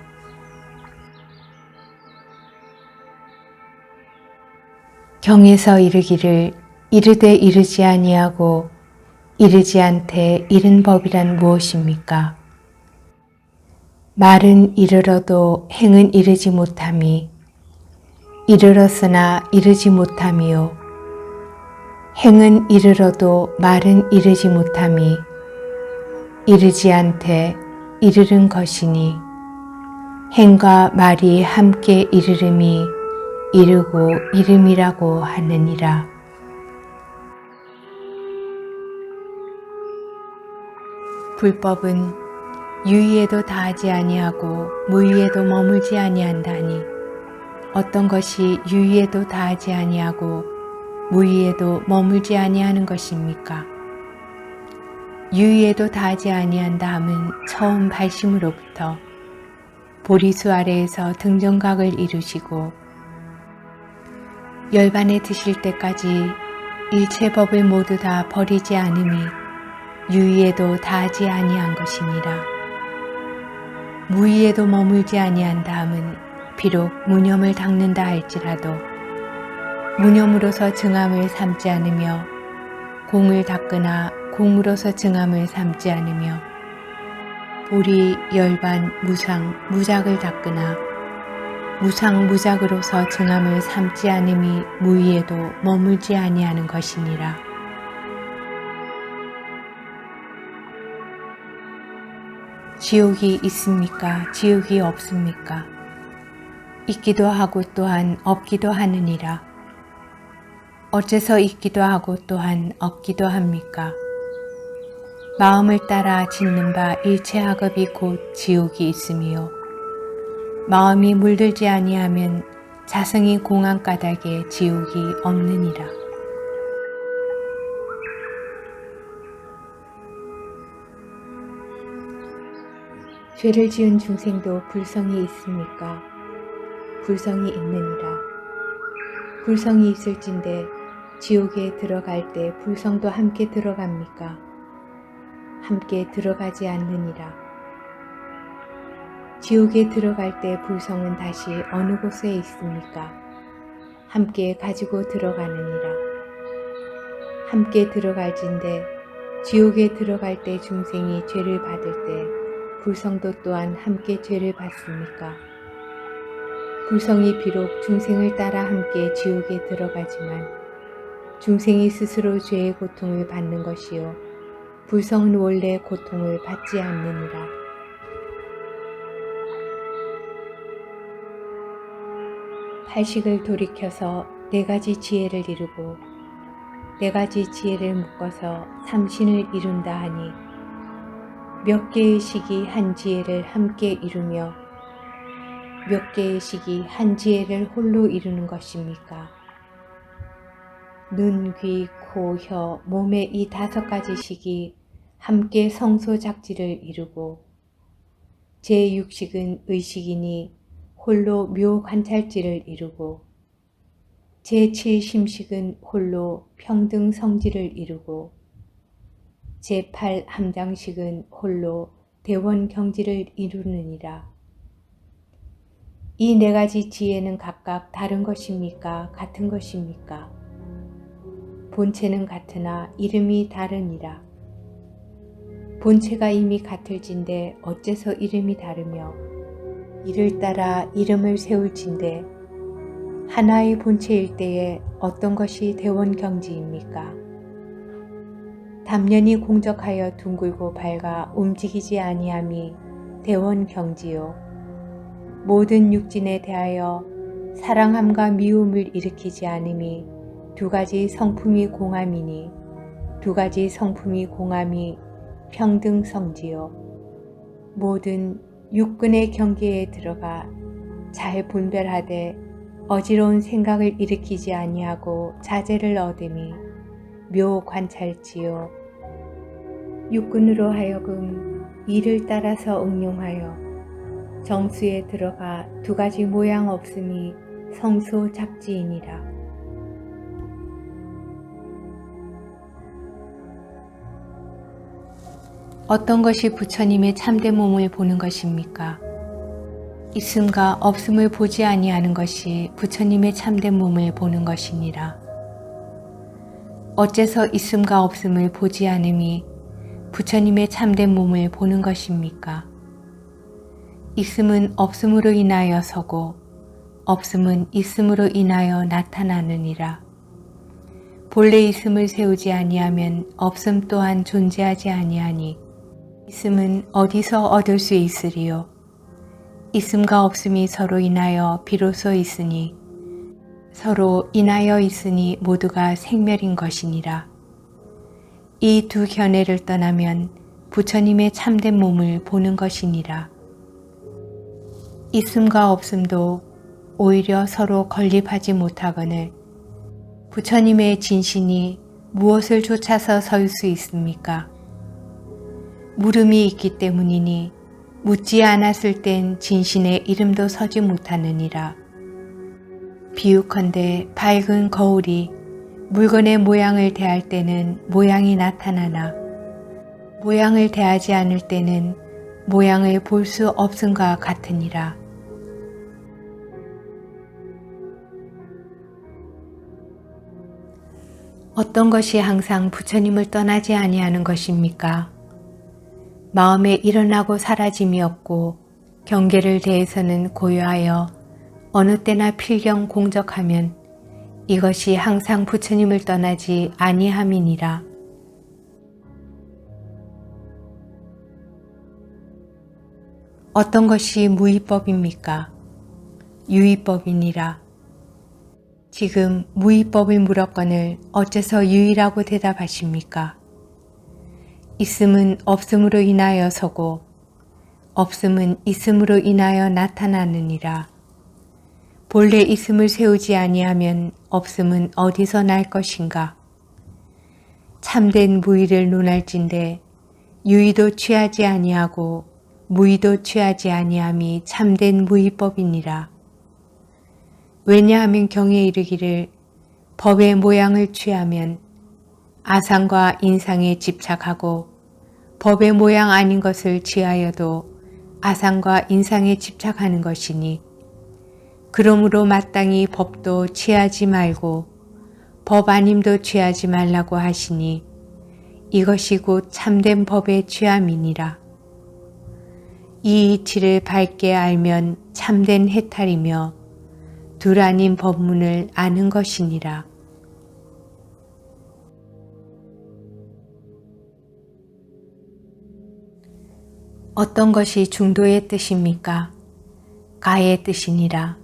경에서 이르기를 이르되 이르지 아니하고 이르지 않되 이른 법이란 무엇입니까? 말은 이르러도 행은 이르지 못함이 이르렀으나 이르지 못함이요 행은 이르러도 말은 이르지 못함이 이르지 않되 이르는 것이니 행과 말이 함께 이르름이 이르고 이름이라고 하느니라. 불법은 유의에도 다하지 아니하고 무의에도 머물지 아니한다니 어떤 것이 유의에도 다하지 아니하고 무의에도 머물지 아니하는 것입니까? 유의에도 다하지 아니한다 함은 처음 발심으로부터 보리수 아래에서 등정각을 이루시고 열반에 드실 때까지 일체법을 모두 다 버리지 않음이 유의에도 다하지 아니한 것이니라. 무의에도 머물지 아니한다 함은 비록 무념을 닦는다 할지라도 무념으로서 증함을 삼지 않으며 공을 닦으나 공으로서 증함을 삼지 않으며 보리, 열반, 무상, 무작을 닦으나 무상, 무작으로서 증함을 삼지 않음이 무의에도 머물지 아니하는 것이니라. 지옥이 있습니까? 지옥이 없습니까? 있기도 하고 또한 없기도 하느니라. 어째서 있기도 하고 또한 없기도 합니까? 마음을 따라 짓는 바 일체 학업이 곧 지옥이 있으며 마음이 물들지 아니하면 자성이 공한 까닭에 지옥이 없느니라. 죄를 지은 중생도 불성이 있습니까? 불성이 있느니라. 불성이 있을진데 지옥에 들어갈 때 불성도 함께 들어갑니까? 함께 들어가지 않느니라. 지옥에 들어갈 때 불성은 다시 어느 곳에 있습니까? 함께 가지고 들어가느니라. 함께 들어갈진데 지옥에 들어갈 때 중생이 죄를 받을 때 불성도 또한 함께 죄를 받습니까? 불성이 비록 중생을 따라 함께 지옥에 들어가지만 중생이 스스로 죄의 고통을 받는 것이요 불성은 원래 고통을 받지 않느니라. 팔식을 돌이켜서 네 가지 지혜를 이루고 네 가지 지혜를 묶어서 삼신을 이룬다 하니 몇 개의 식이 한 지혜를 함께 이루며 몇 개의 식이 한 지혜를 홀로 이루는 것입니까? 눈, 귀, 코, 혀, 몸의 이 5가지 식이 함께 성소작지를 이루고 제6식은 의식이니 홀로 묘관찰지를 이루고 제7심식은 홀로 평등성지를 이루고 제8함장식은 홀로 대원경지를 이루느니라. 이 4가지 지혜는 각각 다른 것입니까? 같은 것입니까? 본체는 같으나 이름이 다르니라. 본체가 이미 같을진데 어째서 이름이 다르며 이를 따라 이름을 세울진데 하나의 본체일 때에 어떤 것이 대원경지입니까? 담연히 공적하여 둥글고 밝아 움직이지 아니함이 대원경지요. 모든 육진에 대하여 사랑함과 미움을 일으키지 않음이 두 가지 성품이 공함이니 두 가지 성품이 공함이 평등성지요. 모든 육근의 경계에 들어가 잘 분별하되 어지러운 생각을 일으키지 아니하고 자제를 얻음이 묘관찰지요. 육근으로 하여금 이를 따라서 응용하여 정수에 들어가 두 가지 모양 없음이 성소잡지이니라. 어떤 것이 부처님의 참된 몸을 보는 것입니까? 있음과 없음을 보지 아니하는 것이 부처님의 참된 몸을 보는 것이니라. 어째서 있음과 없음을 보지 않음이 부처님의 참된 몸을 보는 것입니까? 있음은 없음으로 인하여 서고 없음은 있음으로 인하여 나타나느니라. 본래 있음을 세우지 아니하면 없음 또한 존재하지 아니하니 있음은 어디서 얻을 수 있으리요. 있음과 없음이 서로 인하여 비로소 있으니 서로 인하여 있으니 모두가 생멸인 것이니라. 이 두 견해를 떠나면 부처님의 참된 몸을 보는 것이니라. 있음과 없음도 오히려 서로 건립하지 못하거늘 부처님의 진신이 무엇을 쫓아서 설 수 있습니까? 물음이 있기 때문이니 묻지 않았을 땐 진신의 이름도 서지 못하느니라. 비유컨대 밝은 거울이 물건의 모양을 대할 때는 모양이 나타나나 모양을 대하지 않을 때는 모양을 볼 수 없음과 같으니라. 어떤 것이 항상 부처님을 떠나지 아니하는 것입니까? 마음에 일어나고 사라짐이 없고 경계를 대해서는 고요하여 어느 때나 필경 공적하면 이것이 항상 부처님을 떠나지 아니함이니라. 어떤 것이 무위법입니까? 유위법이니라. 지금 무위법을 물었거늘 어째서 유위라고 대답하십니까? 있음은 없음으로 인하여 서고 없음은 있음으로 인하여 나타나느니라. 본래 있음을 세우지 아니하면 없음은 어디서 날 것인가? 참된 무위를 논할진대 유위도 취하지 아니하고 무위도 취하지 아니함이 참된 무위법이니라. 왜냐하면 경에 이르기를 법의 모양을 취하면 아상과 인상에 집착하고 법의 모양 아닌 것을 취하여도 아상과 인상에 집착하는 것이니 그러므로 마땅히 법도 취하지 말고 법 아님도 취하지 말라고 하시니 이것이 곧 참된 법의 취함이니라. 이 이치를 밝게 알면 참된 해탈이며 둘 아닌 법문을 아는 것이니라. 어떤 것이 중도의 뜻입니까? 가의 뜻이니라.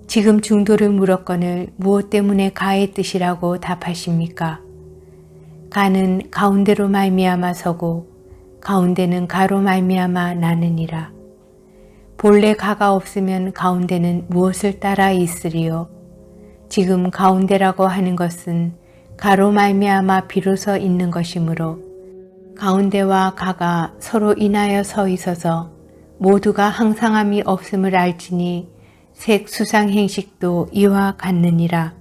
지금 중도를 물었거늘 무엇 때문에 가의 뜻이라고 답하십니까? 가는 가운데로 말미암아 서고 가운데는 가로 말미암아 나느니라. 본래 가가 없으면 가운데는 무엇을 따라 있으리요? 지금 가운데라고 하는 것은 가로 말미암아 비로소 있는 것이므로 가운데와 가가 서로 인하여 서 있어서 모두가 항상함이 없음을 알지니 색 수상 행식도 이와 같느니라.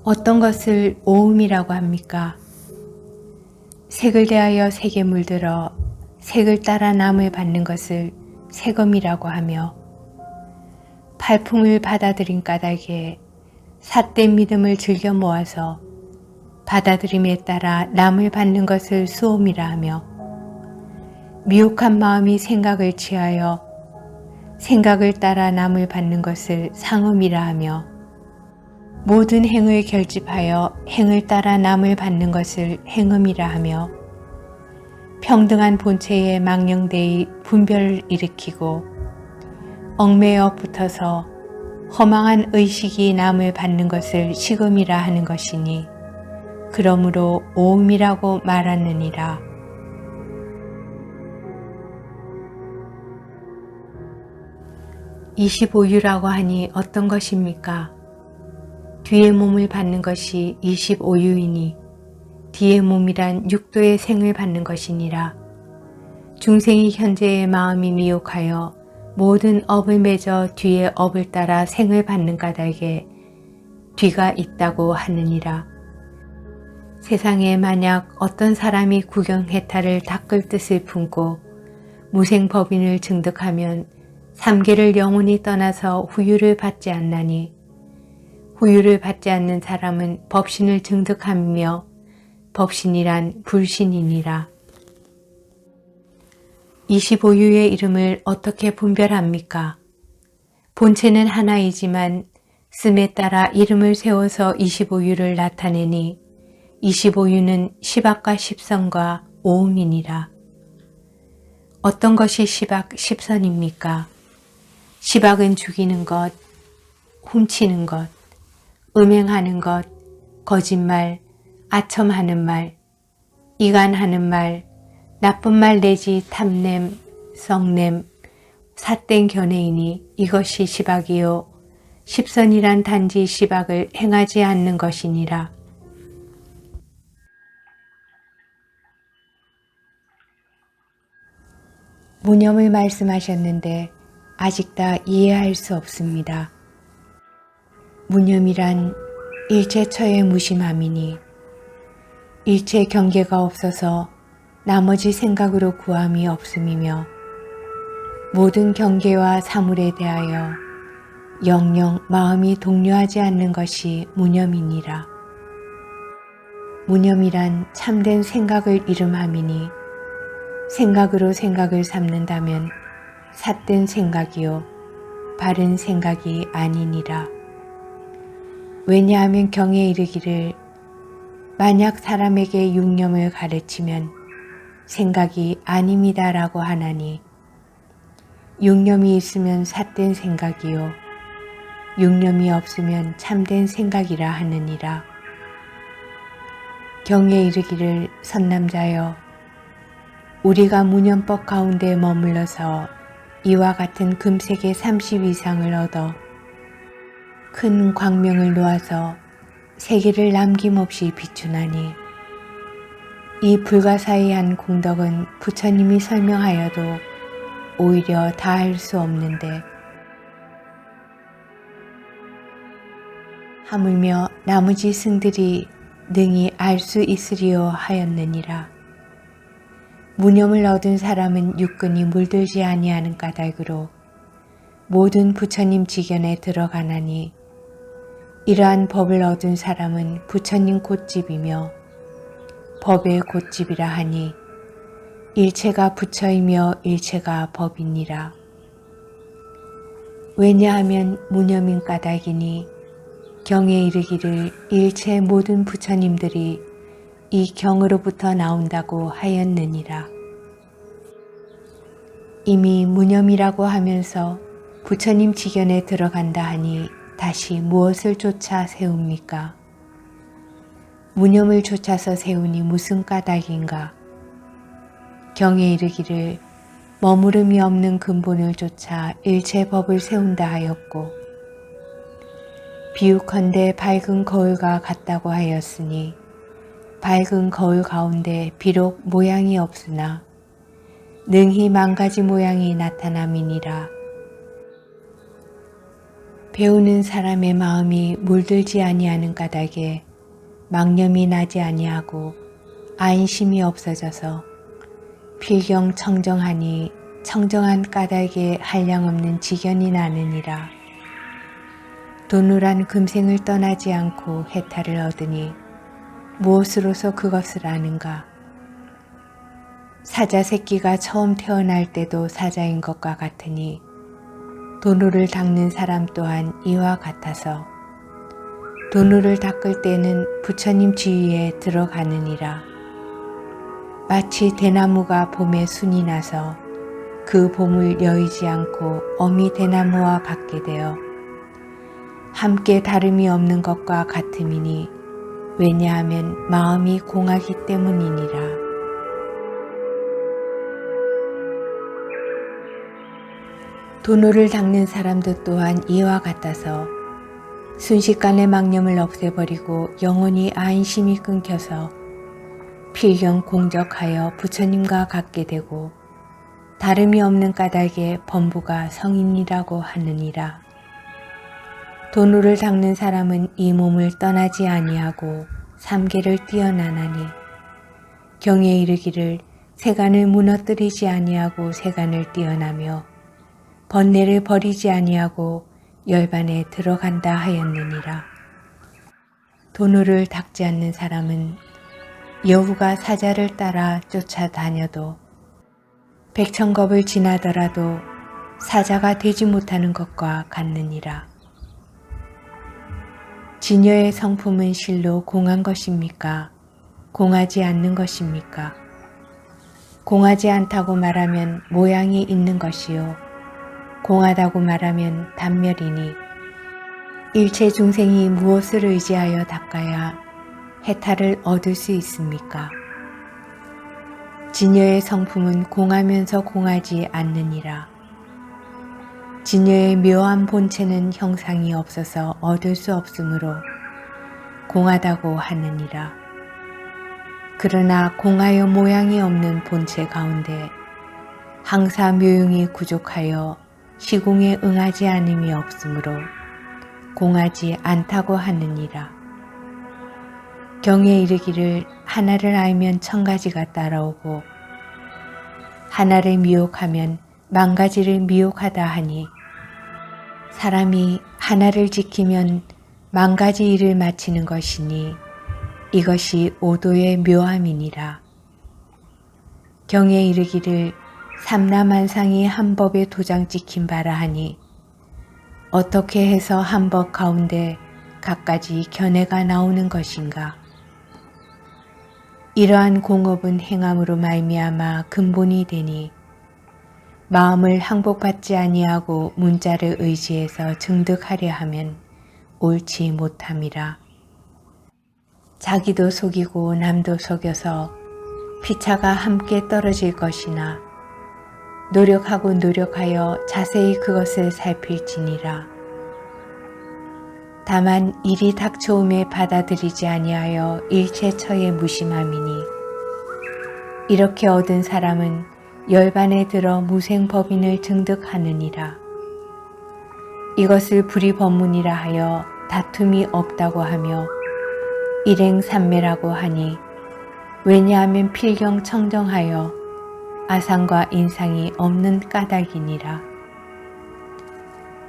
어떤 것을 오음이라고 합니까? 색을 대하여 색에 물들어 색을 따라 남을 받는 것을 색음이라고 하며 발품을 받아들인 까닭에 삿된 믿음을 즐겨 모아서 받아들임에 따라 남을 받는 것을 수옴이라 하며 미혹한 마음이 생각을 취하여 생각을 따라 남을 받는 것을 상음이라 하며 모든 행을 결집하여 행을 따라 남을 받는 것을 행음이라 하며 평등한 본체에 망령되이 분별을 일으키고 얽매여 붙어서 허망한 의식이 남을 받는 것을 식음이라 하는 것이니 그러므로 오음이라고 말하느니라. 이십오유라고 하니 어떤 것입니까? 뒤의 몸을 받는 것이 25유이니 뒤의 몸이란 육도의 생을 받는 것이니라. 중생이 현재의 마음이 미혹하여 모든 업을 맺어 뒤의 업을 따라 생을 받는 까닭에 뒤가 있다고 하느니라. 세상에 만약 어떤 사람이 구경해탈을 닦을 뜻을 품고 무생법인을 증득하면 삼계를 영원히 떠나서 후유를 받지 않나니 후유를 받지 않는 사람은 법신을 증득하며 법신이란 불신이니라. 25유의 이름을 어떻게 분별합니까? 본체는 하나이지만 씀에 따라 이름을 세워서 25유를 나타내니 25유는 시박과 십선과 오음이니라. 어떤 것이 시박, 십선입니까? 시박은 죽이는 것, 훔치는 것, 음행하는 것, 거짓말, 아첨하는 말, 이간하는 말, 나쁜 말 내지 탐냄, 썩냄, 삿된 견해이니 이것이 시박이요. 십선이란 단지 시박을 행하지 않는 것이니라. 무념을 말씀하셨는데 아직 다 이해할 수 없습니다. 무념이란 일체처의 무심함이니 일체 경계가 없어서 나머지 생각으로 구함이 없음이며 모든 경계와 사물에 대하여 영영 마음이 동요하지 않는 것이 무념이니라. 무념이란 참된 생각을 이름함이니 생각으로 생각을 삼는다면 삿된 생각이요 바른 생각이 아니니라. 왜냐하면 경에 이르기를 만약 사람에게 육념을 가르치면 생각이 아닙니다 라고 하나니 육념이 있으면 삿된 생각이요 육념이 없으면 참된 생각이라 하느니라. 경에 이르기를 선남자여 우리가 무념법 가운데 머물러서 이와 같은 금세계 30 이상을 얻어 큰 광명을 놓아서 세계를 남김없이 비추나니 이 불가사의한 공덕은 부처님이 설명하여도 오히려 다할 수 없는데 하물며 나머지 승들이 능히 알 수 있으리요 하였느니라. 무념을 얻은 사람은 육근이 물들지 아니하는 까닭으로 모든 부처님 지견에 들어가나니 이러한 법을 얻은 사람은 부처님 곧집이며 법의 곧집이라 하니 일체가 부처이며 일체가 법이니라. 왜냐하면 무념인 까닭이니 경에 이르기를 일체 모든 부처님들이 이 경으로부터 나온다고 하였느니라. 이미 무념이라고 하면서 부처님 지견에 들어간다 하니 다시 무엇을 쫓아 세웁니까? 무념을 쫓아서 세우니 무슨 까닭인가? 경에 이르기를 머무름이 없는 근본을 쫓아 일체 법을 세운다 하였고 비유컨대 밝은 거울과 같다고 하였으니 밝은 거울 가운데 비록 모양이 없으나 능히 만가지 모양이 나타남이니라. 배우는 사람의 마음이 물들지 아니하는 까닭에 망념이 나지 아니하고 안심이 없어져서 필경 청정하니 청정한 까닭에 한량없는 지견이 나느니라. 도누란 금생을 떠나지 않고 해탈을 얻으니 무엇으로서 그것을 아는가? 사자 새끼가 처음 태어날 때도 사자인 것과 같으니 도누를 닦는 사람 또한 이와 같아서 도누를 닦을 때는 부처님 지위에 들어가느니라. 마치 대나무가 봄에 순이 나서 그 봄을 여의지 않고 어미 대나무와 같게 되어 함께 다름이 없는 것과 같음이니 왜냐하면 마음이 공하기 때문이니라. 도누를 닦는 사람도 또한 이와 같아서 순식간에 망념을 없애버리고 영원히 안심이 끊겨서 필경 공적하여 부처님과 같게 되고 다름이 없는 까닭에 범부가 성인이라고 하느니라. 도누를 닦는 사람은 이 몸을 떠나지 아니하고 삼계를 뛰어나나니 경에 이르기를 세간을 무너뜨리지 아니하고 세간을 뛰어나며 번뇌를 버리지 아니하고 열반에 들어간다 하였느니라. 도누를 닦지 않는 사람은 여우가 사자를 따라 쫓아다녀도 백천겁을 지나더라도 사자가 되지 못하는 것과 같느니라. 진여의 성품은 실로 공한 것입니까? 공하지 않는 것입니까? 공하지 않다고 말하면 모양이 있는 것이요 공하다고 말하면 단멸이니 일체 중생이 무엇을 의지하여 닦아야 해탈을 얻을 수 있습니까? 진여의 성품은 공하면서 공하지 않느니라. 진여의 묘한 본체는 형상이 없어서 얻을 수 없으므로 공하다고 하느니라. 그러나 공하여 모양이 없는 본체 가운데 항사 묘용이 구족하여 시공에 응하지 않음이 없으므로 공하지 않다고 하느니라. 경에 이르기를 하나를 알면 천 가지가 따라오고 하나를 미혹하면 만 가지를 미혹하다 하니 사람이 하나를 지키면 만 가지 일을 마치는 것이니 이것이 오도의 묘함이니라. 경에 이르기를 삼라만상이 한 법에 도장 찍힌 바라 하니 어떻게 해서 한 법 가운데 갖가지 견해가 나오는 것인가. 이러한 공업은 행함으로 말미암아 근본이 되니 마음을 항복받지 아니하고 문자를 의지해서 증득하려 하면 옳지 못함이라. 자기도 속이고 남도 속여서 피차가 함께 떨어질 것이나 노력하고 노력하여 자세히 그것을 살필지니라. 다만 일이 닥쳐옴에 받아들이지 아니하여 일체처에 무심함이니 이렇게 얻은 사람은 열반에 들어 무생법인을 증득하느니라. 이것을 불의법문이라 하여 다툼이 없다고 하며 일행삼매라고 하니 왜냐하면 필경 청정하여 아상과 인상이 없는 까닭이니라.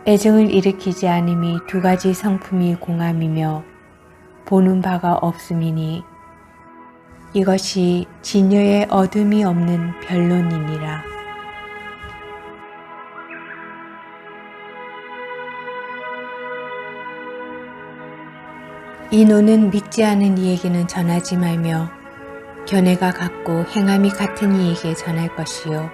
애증을 일으키지 않음이 두 가지 성품이 공함이며 보는 바가 없음이니 이것이 진여의 어둠이 없는 변론이니라. 이 노는 믿지 않은 이에게는 전하지 말며 견해가 같고 행함이 같은 이에게 전할 것이요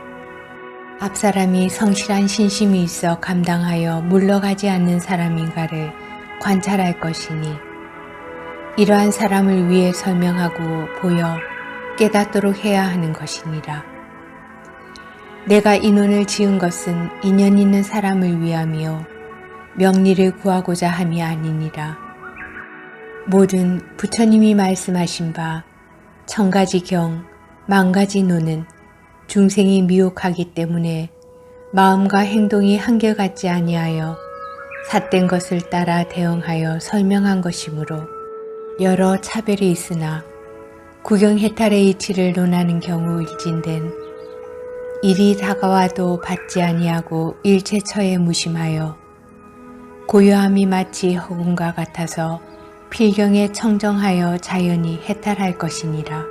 앞사람이 성실한 신심이 있어 감당하여 물러가지 않는 사람인가를 관찰할 것이니 이러한 사람을 위해 설명하고 보여 깨닫도록 해야 하는 것이니라. 내가 이 논을 지은 것은 인연 있는 사람을 위함이요 명리를 구하고자 함이 아니니라. 모든 부처님이 말씀하신 바 천가지 경, 만가지 노는 중생이 미혹하기 때문에 마음과 행동이 한결같지 아니하여 삿된 것을 따라 대응하여 설명한 것이므로 여러 차별이 있으나 구경해탈의 이치를 논하는 경우 일진된 일이 다가와도 받지 아니하고 일체처에 무심하여 고요함이 마치 허공과 같아서 필경에 청정하여 자연히 해탈할 것이니라.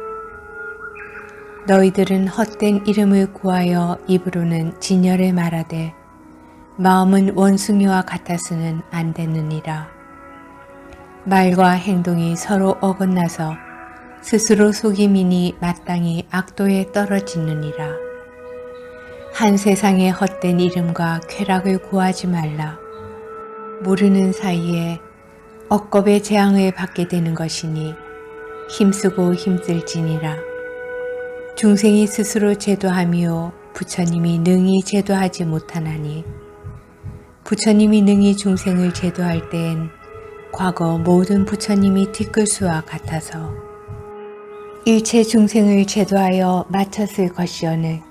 너희들은 헛된 이름을 구하여 입으로는 진열을 말하되 마음은 원숭이와 같아서는 안 되느니라. 말과 행동이 서로 어긋나서 스스로 속임이니 마땅히 악도에 떨어지느니라. 한 세상의 헛된 이름과 쾌락을 구하지 말라. 모르는 사이에 억겁의 재앙을 받게 되는 것이니 힘쓰고 힘쓸지니라. 중생이 스스로 제도하며 부처님이 능히 제도하지 못하나니 부처님이 능히 중생을 제도할 때엔 과거 모든 부처님이 뒷글수와 같아서 일체 중생을 제도하여 마쳤을 것이오늘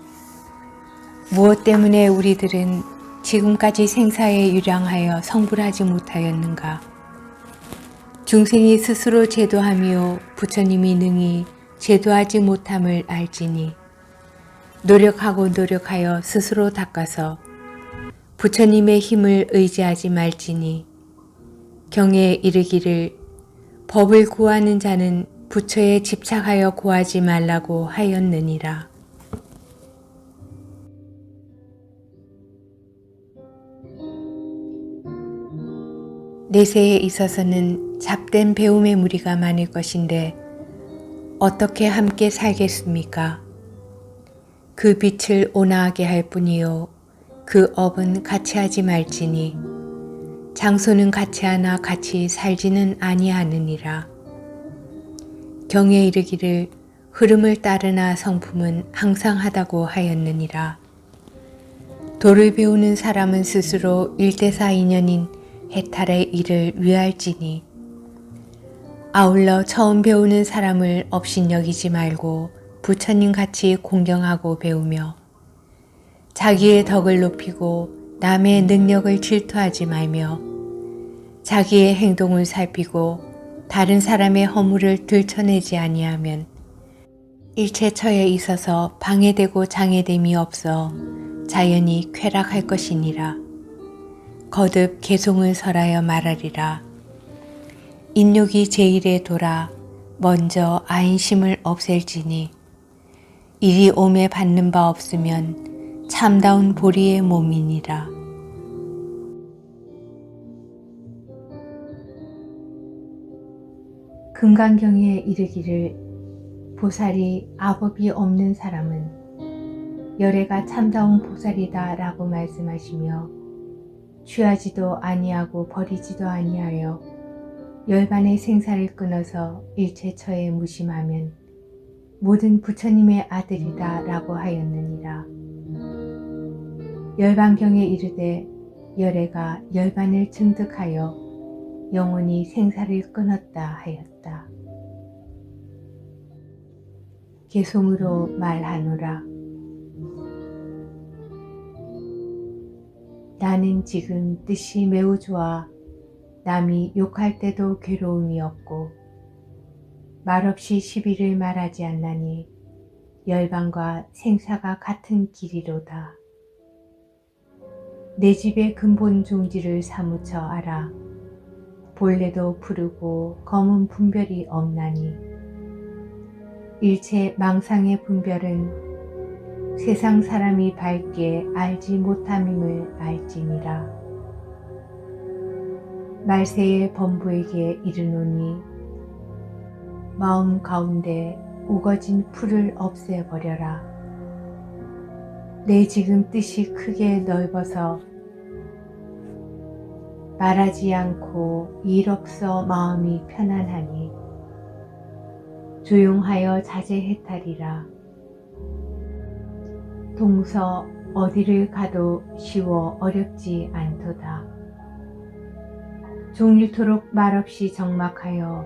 무엇 때문에 우리들은 지금까지 생사에 유량하여 성불하지 못하였는가? 중생이 스스로 제도하며 부처님이 능히 제도하지 못함을 알지니 노력하고 노력하여 스스로 닦아서 부처님의 힘을 의지하지 말지니 경에 이르기를 법을 구하는 자는 부처에 집착하여 구하지 말라고 하였느니라. 내세에 있어서는 잡된 배움의 무리가 많을 것인데 어떻게 함께 살겠습니까? 그 빛을 온화하게 할 뿐이요 그 업은 같이 하지 말지니 장소는 같이 하나 같이 살지는 아니하느니라. 경에 이르기를 흐름을 따르나 성품은 항상 하다고 하였느니라. 도를 배우는 사람은 스스로 일대사 인연인 해탈의 일을 위할지니 아울러 처음 배우는 사람을 업신여기지 말고 부처님같이 공경하고 배우며 자기의 덕을 높이고 남의 능력을 질투하지 말며 자기의 행동을 살피고 다른 사람의 허물을 들춰내지 아니하면 일체처에 있어서 방해되고 장애됨이 없어 자연히 쾌락할 것이니라. 거듭 개송을 설하여 말하리라. 인욕이 제일에 돌아 먼저 아인심을 없앨지니 이리 오매 받는 바 없으면 참다운 보리의 몸이니라. 금강경에 이르기를 보살이 아법이 없는 사람은 열애가 참다운 보살이다 라고 말씀하시며 취하지도 아니하고 버리지도 아니하여 열반의 생사를 끊어서 일체처에 무심하면 모든 부처님의 아들이다 라고 하였느니라. 열반경에 이르되 열애가 열반을 증득하여 영원히 생사를 끊었다 하였다. 개송으로 말하노라. 나는 지금 뜻이 매우 좋아 남이 욕할 때도 괴로움이 없고 말없이 시비를 말하지 않나니 열반과 생사가 같은 길이로다. 내 집의 근본 종지를 사무쳐 알아. 본래도 푸르고 검은 분별이 없나니 일체 망상의 분별은 세상 사람이 밝게 알지 못함임을 알지니라. 말세의 범부에게 이르노니 마음 가운데 우거진 풀을 없애버려라. 내 지금 뜻이 크게 넓어서 말하지 않고 일 없어 마음이 편안하니 조용하여 자제해탈이라. 동서 어디를 가도 쉬워 어렵지 않도다. 종일토록 말없이 정막하여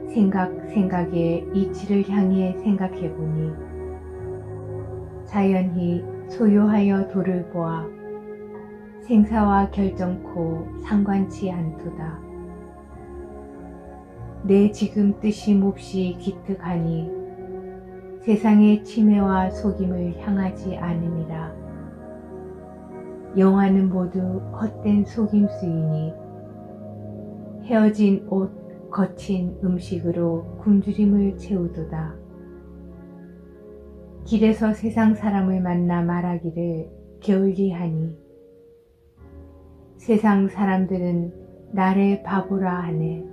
생각에 이치를 향해 생각해보니 자연히 소요하여 도를 보아 생사와 결정코 상관치 않도다. 내 지금 뜻이 몹시 기특하니 세상의 침해와 속임을 향하지 않음이라. 영화는 모두 헛된 속임수이니 헤어진 옷, 거친 음식으로 굶주림을 채우도다. 길에서 세상 사람을 만나 말하기를 게을리하니 세상 사람들은 나를 바보라 하네.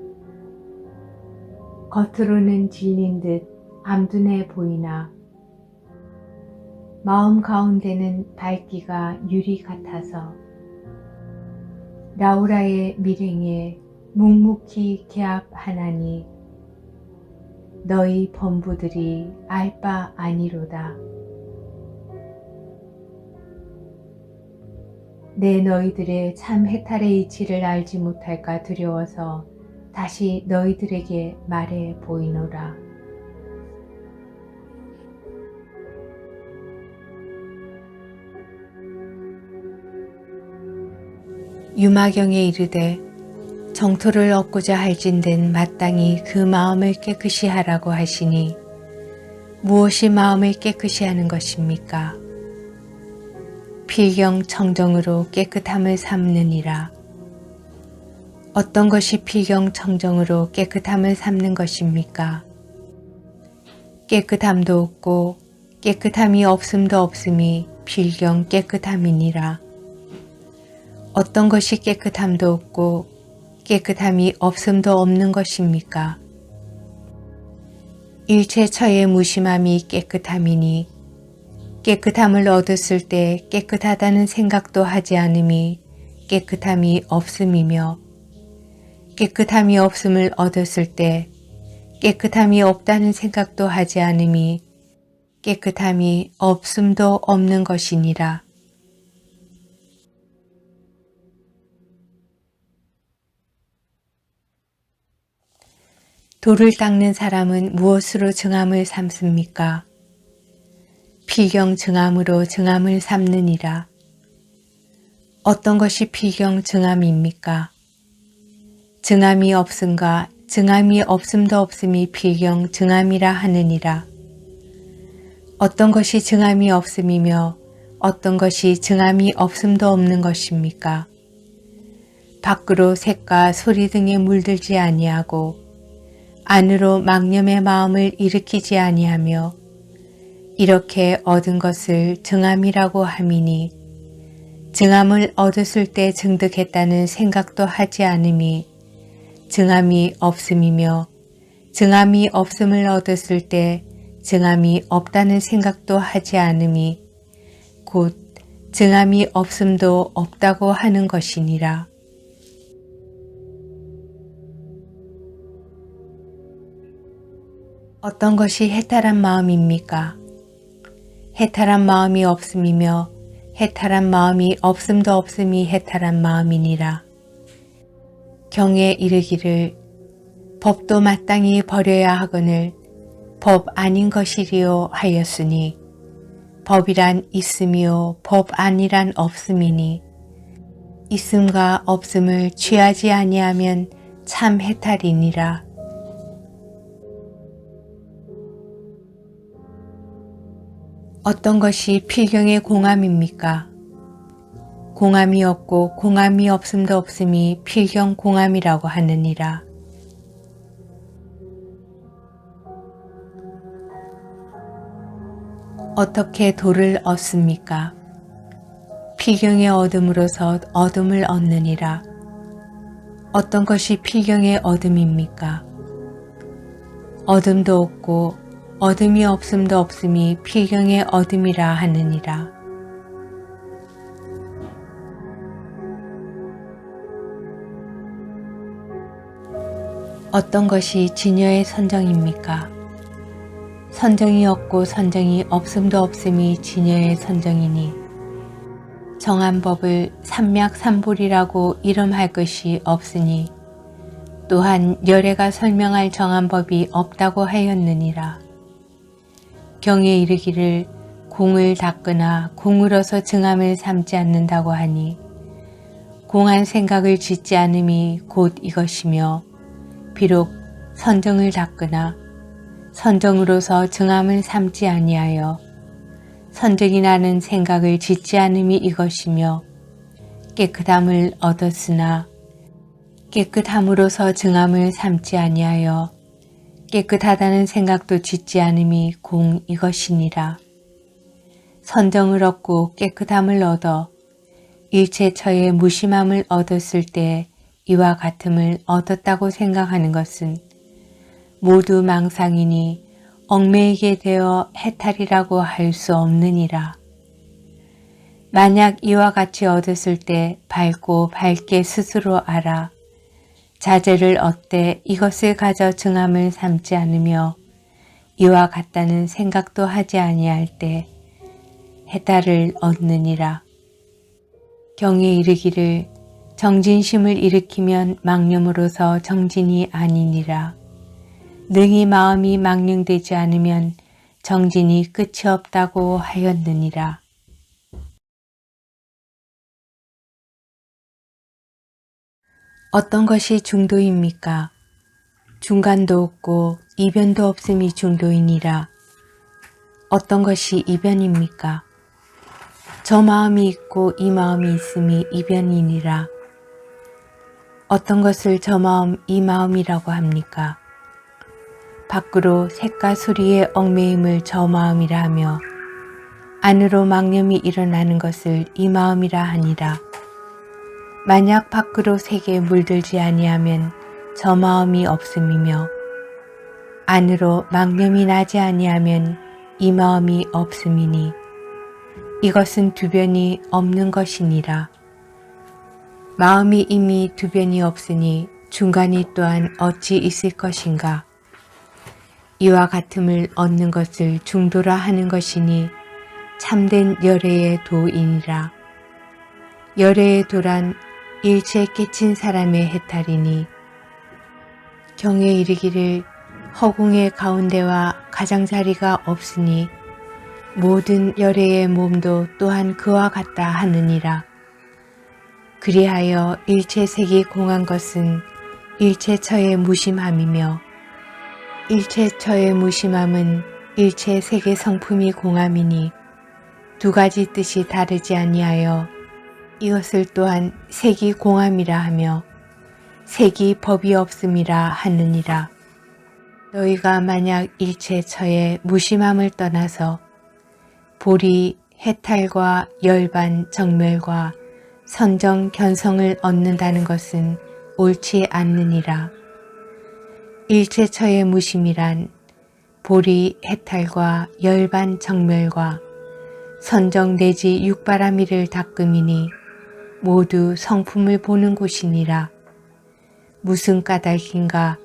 겉으로는 진린 듯 암둔해 보이나 마음 가운데는 밝기가 유리 같아서 라우라의 밀행에 묵묵히 개합하나니 너희 범부들이 알 바 아니로다. 내 너희들의 참 해탈의 이치를 알지 못할까 두려워서 다시 너희들에게 말해 보이노라. 유마경에 이르되 정토를 얻고자 할진된 마땅히 그 마음을 깨끗이 하라고 하시니 무엇이 마음을 깨끗이 하는 것입니까? 필경 청정으로 깨끗함을 삼느니라. 어떤 것이 필경 청정으로 깨끗함을 삼는 것입니까? 깨끗함도 없고 깨끗함이 없음도 없음이 필경 깨끗함이니라. 어떤 것이 깨끗함도 없고 깨끗함이 없음도 없는 것입니까? 일체처의 무심함이 깨끗함이니 깨끗함을 얻었을 때 깨끗하다는 생각도 하지 않음이 깨끗함이 없음이며 깨끗함이 없음을 얻었을 때 깨끗함이 없다는 생각도 하지 않음이 깨끗함이 없음도 없는 것이니라. 돌을 닦는 사람은 무엇으로 증함을 삼습니까? 필경 증함으로 증함을 삼느니라. 어떤 것이 필경 증함입니까? 증함이 없음과 증함이 없음도 없음이 필경 증함이라 하느니라. 어떤 것이 증함이 없음이며 어떤 것이 증함이 없음도 없는 것입니까? 밖으로 색과 소리 등에 물들지 아니하고 안으로 망념의 마음을 일으키지 아니하며 이렇게 얻은 것을 증함이라고 함이니 증함을 얻었을 때 증득했다는 생각도 하지 않음이 증함이 없음이며 증함이 없음을 얻었을 때 증함이 없다는 생각도 하지 않음이 곧 증함이 없음도 없다고 하는 것이니라. 어떤 것이 해탈한 마음입니까? 해탈한 마음이 없음이며 해탈한 마음이 없음도 없음이 해탈한 마음이니라. 경에 이르기를 법도 마땅히 버려야 하거늘 법 아닌 것이리요 하였으니 법이란 있음이요 법 아니란 없음이니 있음과 없음을 취하지 아니하면 참 해탈이니라. 어떤 것이 필경의 공함입니까? 공함이 없고 공함이 없음도 없음이 필경 공함이라고 하느니라. 어떻게 돌을 얻습니까? 필경의 얻음으로서 얻음을 얻느니라. 어떤 것이 필경의 얻음입니까? 얻음도 없고 얻음이 없음도 없음이 필경의 얻음이라 하느니라. 어떤 것이 진여의 선정입니까? 선정이 없고 선정이 없음도 없음이 진여의 선정이니 정한 법을 삼맥삼볼이라고 이름할 것이 없으니 또한 열애가 설명할 정한 법이 없다고 하였느니라. 경에 이르기를 공을 닦으나 공으로서 증함을 삼지 않는다고 하니 공한 생각을 짓지 않음이 곧 이것이며 비록 선정을 닦으나 선정으로서 증함을 삼지 아니하여 선정이 나는 생각을 짓지 않음이 이것이며 깨끗함을 얻었으나 깨끗함으로서 증함을 삼지 아니하여 깨끗하다는 생각도 짓지 않음이 공 이것이니라. 선정을 얻고 깨끗함을 얻어 일체처의 무심함을 얻었을 때 이와 같음을 얻었다고 생각하는 것은 모두 망상이니 얽매이게 되어 해탈이라고 할 수 없느니라. 만약 이와 같이 얻었을 때 밝고 밝게 스스로 알아 자제를 얻되 이것을 가져 증함을 삼지 않으며 이와 같다는 생각도 하지 아니할 때 해탈을 얻느니라. 경에 이르기를 정진심을 일으키면 망념으로서 정진이 아니니라. 능히 마음이 망령되지 않으면 정진이 끝이 없다고 하였느니라. 어떤 것이 중도입니까? 중간도 없고 이변도 없음이 중도이니라. 어떤 것이 이변입니까? 저 마음이 있고 이 마음이 있음이 이변이니라. 어떤 것을 저 마음 이 마음이라고 합니까? 밖으로 색과 소리의 얽매임을 저 마음이라 하며 안으로 망념이 일어나는 것을 이 마음이라 하니라. 만약 밖으로 색에 물들지 아니하면 저 마음이 없음이며 안으로 망념이 나지 아니하면 이 마음이 없음이니 이것은 두변이 없는 것이니라. 마음이 이미 두변이 없으니 중간이 또한 어찌 있을 것인가. 이와 같음을 얻는 것을 중도라 하는 것이니 참된 열애의 도이니라. 열애의 도란 일체 깨친 사람의 해탈이니 경에 이르기를 허공의 가운데와 가장자리가 없으니 모든 열애의 몸도 또한 그와 같다 하느니라. 그리하여 일체색이 공한 것은 일체처의 무심함이며 일체처의 무심함은 일체색의 성품이 공함이니 두 가지 뜻이 다르지 아니하여 이것을 또한 색이 공함이라 하며 색이 법이 없음이라 하느니라. 너희가 만약 일체처의 무심함을 떠나서 보리, 해탈과 열반, 정멸과 선정, 견성을 얻는다는 것은 옳지 않느니라. 일체처의 무심이란 보리, 해탈과 열반, 정멸과 선정 내지 육바라미를 닦음이니 모두 성품을 보는 곳이니라. 무슨 까닭인가?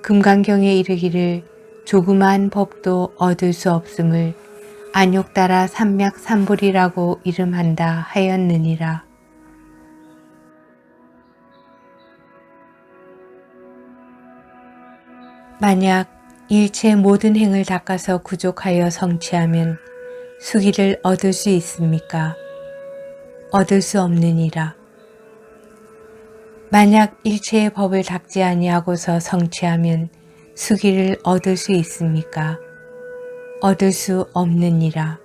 금강경에 이르기를 조그마한 법도 얻을 수 없음을 안욕따라 삼맥삼불이라고 이름한다 하였느니라. 만약 일체 모든 행을 닦아서 구족하여 성취하면 수기를 얻을 수 있습니까? 얻을 수 없느니라. 만약 일체의 법을 닦지 아니하고서 성취하면 수기를 얻을 수 있습니까? 얻을 수 없느니라.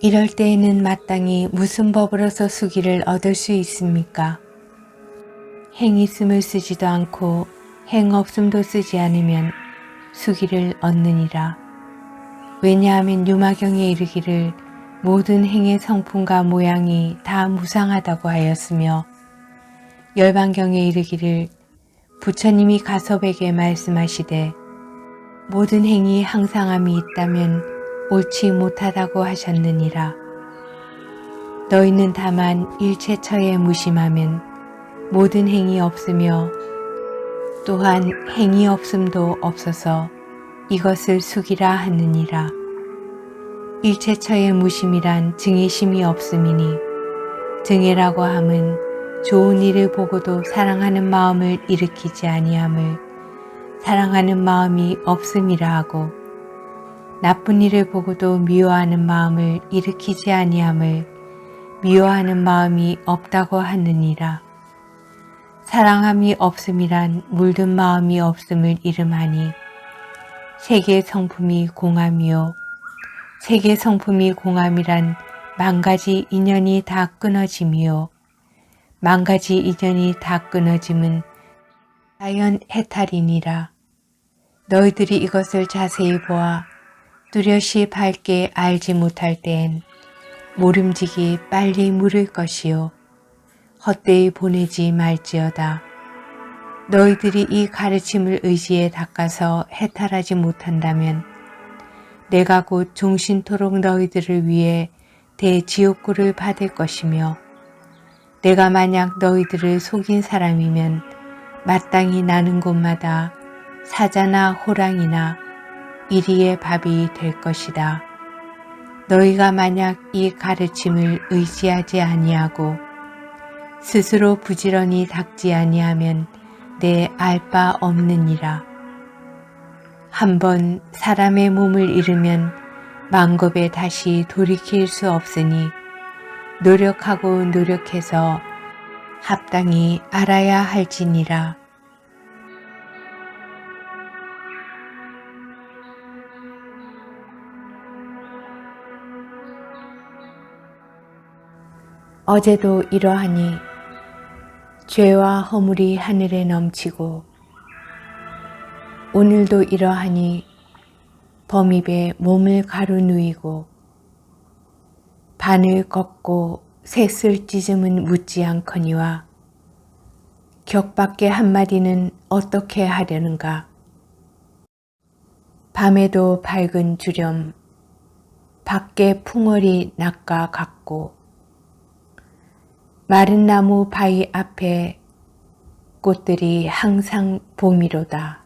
이럴 때에는 마땅히 무슨 법으로서 수기를 얻을 수 있습니까? 행 있음을 쓰지도 않고 행 없음도 쓰지 않으면 수기를 얻느니라. 왜냐하면 유마경에 이르기를 모든 행의 성품과 모양이 다 무상하다고 하였으며 열반경에 이르기를 부처님이 가섭에게 말씀하시되 모든 행이 항상함이 있다면 옳지 못하다고 하셨느니라. 너희는 다만 일체처에 무심하면 모든 행이 없으며 또한 행이 없음도 없어서 이것을 숙이라 하느니라. 일체처의 무심이란 증의심이 없음이니 증의라고 함은 좋은 일을 보고도 사랑하는 마음을 일으키지 아니함을 사랑하는 마음이 없음이라 하고 나쁜 일을 보고도 미워하는 마음을 일으키지 아니함을 미워하는 마음이 없다고 하느니라. 사랑함이 없음이란 물든 마음이 없음을 이름하니 세계의 성품이 공함이요 세계 성품이 공함이란 만가지 인연이 다 끊어짐이요 만가지 인연이 다 끊어짐은 자연 해탈이니라. 너희들이 이것을 자세히 보아 뚜렷이 밝게 알지 못할 때엔 모름지기 빨리 물을 것이요 헛되이 보내지 말지어다. 너희들이 이 가르침을 의지에 닦아서 해탈하지 못한다면 내가 곧 종신토록 너희들을 위해 대지옥고를 받을 것이며 내가 만약 너희들을 속인 사람이면 마땅히 나는 곳마다 사자나 호랑이나 이리의 밥이 될 것이다. 너희가 만약 이 가르침을 의지하지 아니하고 스스로 부지런히 닦지 아니하면 내 알 바 없느니라. 한번 사람의 몸을 잃으면 만겁에 다시 돌이킬 수 없으니 노력하고 노력해서 합당히 알아야 할지니라. 어제도 이러하니 죄와 허물이 하늘에 넘치고 오늘도 이러하니 범입에 몸을 가로누이고 반을 걷고 셋을 찢음은 묻지 않거니와 격밖에 한마디는 어떻게 하려는가. 밤에도 밝은 주렴 밖에 풍월이 낮과 같고 마른 나무 바위 앞에 꽃들이 항상 봄이로다.